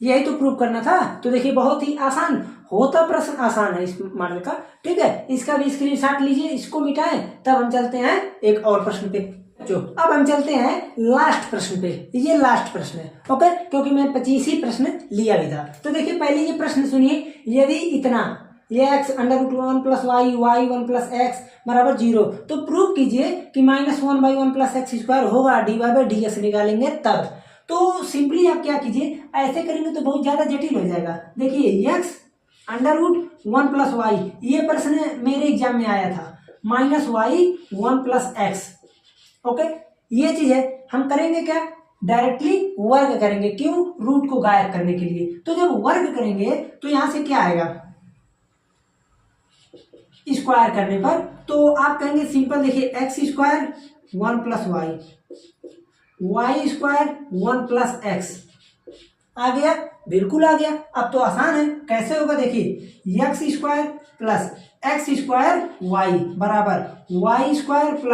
यही तो प्रूव करना था। तो देखिए बहुत ही आसान होता, प्रश्न आसान है इस मॉडल का। ठीक है, इसका भी स्क्रीनशॉट लीजिए, इसको मिटाएं, तब हम चलते हैं एक और प्रश्न पे। अब हम चलते हैं लास्ट प्रश्न पे। ये लास्ट प्रश्न है, ओके, क्योंकि मैं 25 ही प्रश्न लिया भी था। तो देखिए पहले ये प्रश्न सुनिए, यदि इतना ये x √1 + y y1 + x बराबर 0, तो प्रूव कीजिए कि -1/1 + x² होगा, dy/dx निकालेंगे तब। तो सिंपली आप क्या कीजिए, ऐसे करेंगे तो बहुत ज्यादा जटिल हो जाएगा। देखिए x √1 + y, ये प्रश्न मेरे एग्जाम में आया था, -y1 + x। ओके, ये चीज है। हम करेंगे क्या, डायरेक्टली वर्ग करेंगे। क्यों, रूट को गायब करने के लिए। तो जब वर्ग करेंगे तो यहां से क्या आएगा, स्क्वायर करने पर, तो आप कहेंगे सिंपल, देखिए x² 1 + y, y² 1 + x आ गया, बिल्कुल आ गया। अब तो आसान है, कैसे होगा देखिए, x² + x² y बराबर y² +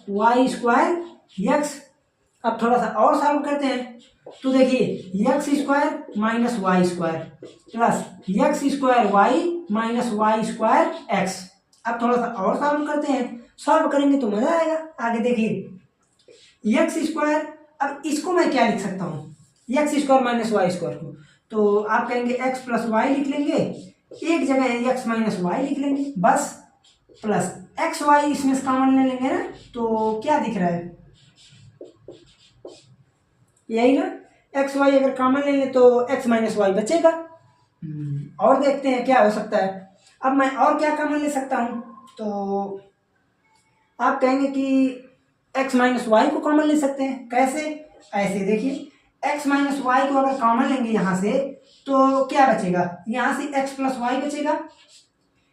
y² x। अब थोड़ा सा और सॉल्व करते हैं, तो देखिए x² - y² plus x² y - y² x। अब थोड़ा सा और सॉल्व करते हैं, सॉल्व करेंगे तो मजा आएगा। आगे देखिए x², अब इसको मैं क्या लिख सकता हूँ, x² - y² को, तो आप कहेंगे x + y लिख लेंगे, एक जगह x - y लिख लेंगे बस, प्लस xy इसमें से कॉमन ले लेंगे ना, तो क्या दिख रहा है, यही ना, xy अगर कॉमन लेंगे तो x - y बचेगा। और देखते हैं क्या हो सकता है। अब मैं और क्या कॉमन ले सकता हूं, तो आप कहेंगे कि x - y को कॉमन ले सकते हैं। कैसे, ऐसे देखिए, x - y को अगर कॉमन लेंगे यहां से तो क्या बचेगा, यहां से x + y बचेगा,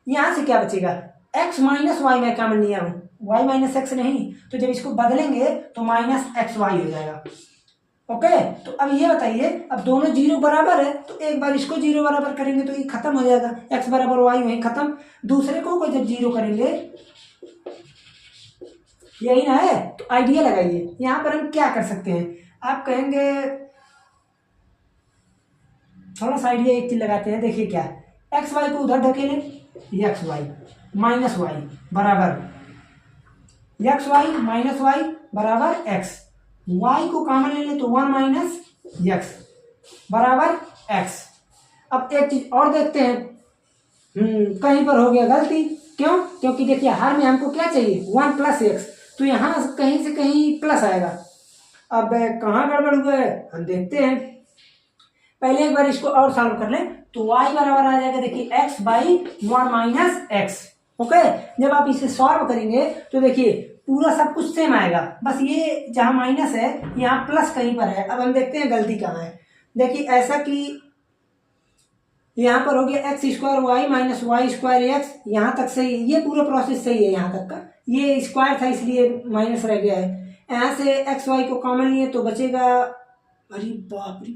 यहां से क्या बचेगा, x - y मैं कॉमन लिया हूं, y - x नहीं, तो जब इसको बदलेंगे तो -xy हो जाएगा। ओके, तो अब ये बताइए, अब दोनों 0 बराबर है तो एक बार इसको 0 बराबर करेंगे तो ये खत्म हो जाएगा, x बराबर y वहीं खत्म। दूसरे को जब 0 करेंगे, यही ना है, तो आइडिया लगाइए। यहां पर हम क्या कर सकते हैं, आप कहेंगे, थोड़ा सा आइडिया एक चीज लगाते हैं। देखिए क्या, एक्स वाई को उधर ढकेलें, एक्स वाई माइनस वाई बराबर एक्स वाई माइनस वाई बराबर एक्स, वाई को कॉमन ले लें तो 1 - एक्स बराबर एक्स। अब एक चीज और देखते हैं, कहीं पर हो गया गलती, क्यों? क्योंकि देखिए हर में हमको क्या चाहिए 1 प्लस एक्स, तो यहाँ कहीं से कहीं प्लस आएगा। अब कहाँ गड़बड़ हुआ है हम देखते हैं। पहले एक बार इसको और सॉल्व कर लें तो y बराबर आ जाएगा देखिए x by 1 minus x. Okay, जब आप इसे सॉल्व करेंगे तो देखिए पूरा सब कुछ सेम आएगा, बस ये जहां माइनस है यहाँ प्लस कहीं पर है। अब हम देखते हैं गलती कहाँ है। देखिए ऐसा कि यहाँ पर हो गया x square y minus y square x, यहाँ तक सही, ये पूरा प्रोसेस सही है यहाँ तक का। ये स्क्वायर था इसलिए माइनस रह गया है। यहाँ से एक्स वाई को कॉमन लिए तो बचेगा, अरे बाप रे,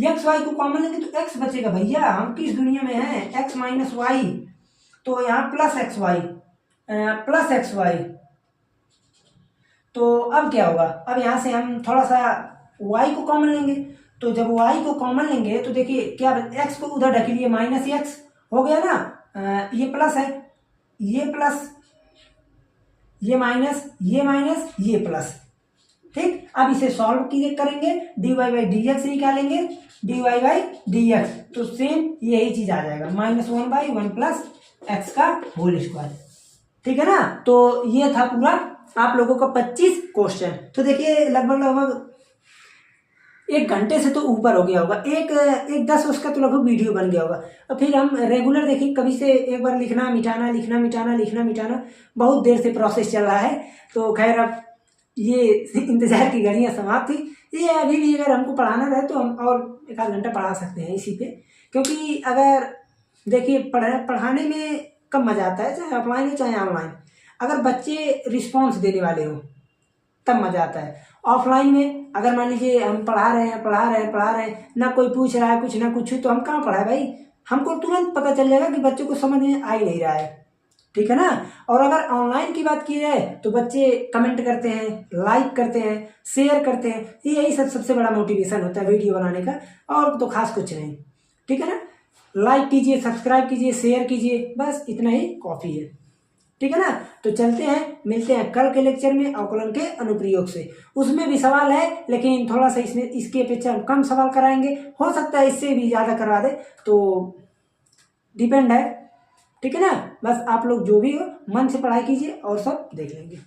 एक्स वाई को कॉमन लेंगे तो एक्स बचेगा। भैया हम किस दुनिया में हैं, एक्स माइनस वाई, तो यहाँ plus x y plus x y. तो अब क्या होगा, अब यहाँ से हम थोड़ा सा y को कॉमन लेंगे, तो जब y को कॉमन लेंगे तो देखिए क्या, x को उधर ढकेलिए माइनस एक्स हो गया ना, ये प्लस है, ये प्लस, ये माइनस, ये माइनस, ये प्लस। ठीक, अब इसे सॉल्व करेंगे, dy बाई डी एक्स निकालेंगे, dy बाई डी एक्स, तो सेम यही चीज आ जाएगा -1 बाई 1 प्लस एक्स का होल स्क्वायर। ठीक है ना, तो ये था पूरा आप लोगों का 25 क्वेश्चन। तो देखिए लगभग 1 घंटे से तो ऊपर हो गया होगा, एक 10 उसका तो लगभग वीडियो बन गया होगा। और फिर हम रेगुलर देखिए, कभी से एक बार लिखना मिटाना, लिखना मिटाना, लिखना मिटाना, बहुत देर से प्रोसेस चल रहा है। तो खैर अब ये इंतजार की घड़ियां समाप्त थी। ये अभी भी अगर हमको पढ़ाना रहे तो हम और 1 आध घंटा पढ़ा सकते हैं इसी पे, क्योंकि अगर देखिए पढ़ाने में कब मजा आता है, चाहे ऑफलाइन हो चाहे ऑनलाइन, अगर बच्चे रिस्पॉन्स देने वाले हो तब मजा आता है। ऑफलाइन में अगर मान लीजिए हम पढ़ा रहे हैं, ना कोई पूछ रहा है कुछ ना कुछ, तो हम कहाँ पढ़ाए भाई, हमको तुरंत पता चल जाएगा कि बच्चों को समझ में आ ही नहीं रहा है। ठीक है ना। और अगर ऑनलाइन की बात की जाए तो बच्चे कमेंट करते हैं, लाइक करते हैं, शेयर करते हैं, यही सबसे बड़ा मोटिवेशन होता है वीडियो बनाने का, और तो खास कुछ नहीं। ठीक है ना, लाइक कीजिए, सब्सक्राइब कीजिए, शेयर कीजिए, बस इतना ही काफ़ी है। ठीक है ना, तो चलते हैं, मिलते हैं कल के लेक्चर में अवकलन के अनुप्रयोग से। उसमें भी सवाल है लेकिन थोड़ा सा इसमें इसकी अपेक्षा कम सवाल कराएंगे, हो सकता है इससे भी ज़्यादा करवा दे, तो डिपेंड है। ठीक है ना, बस आप लोग जो भी हो मन से पढ़ाई कीजिए और सब देख लेंगे।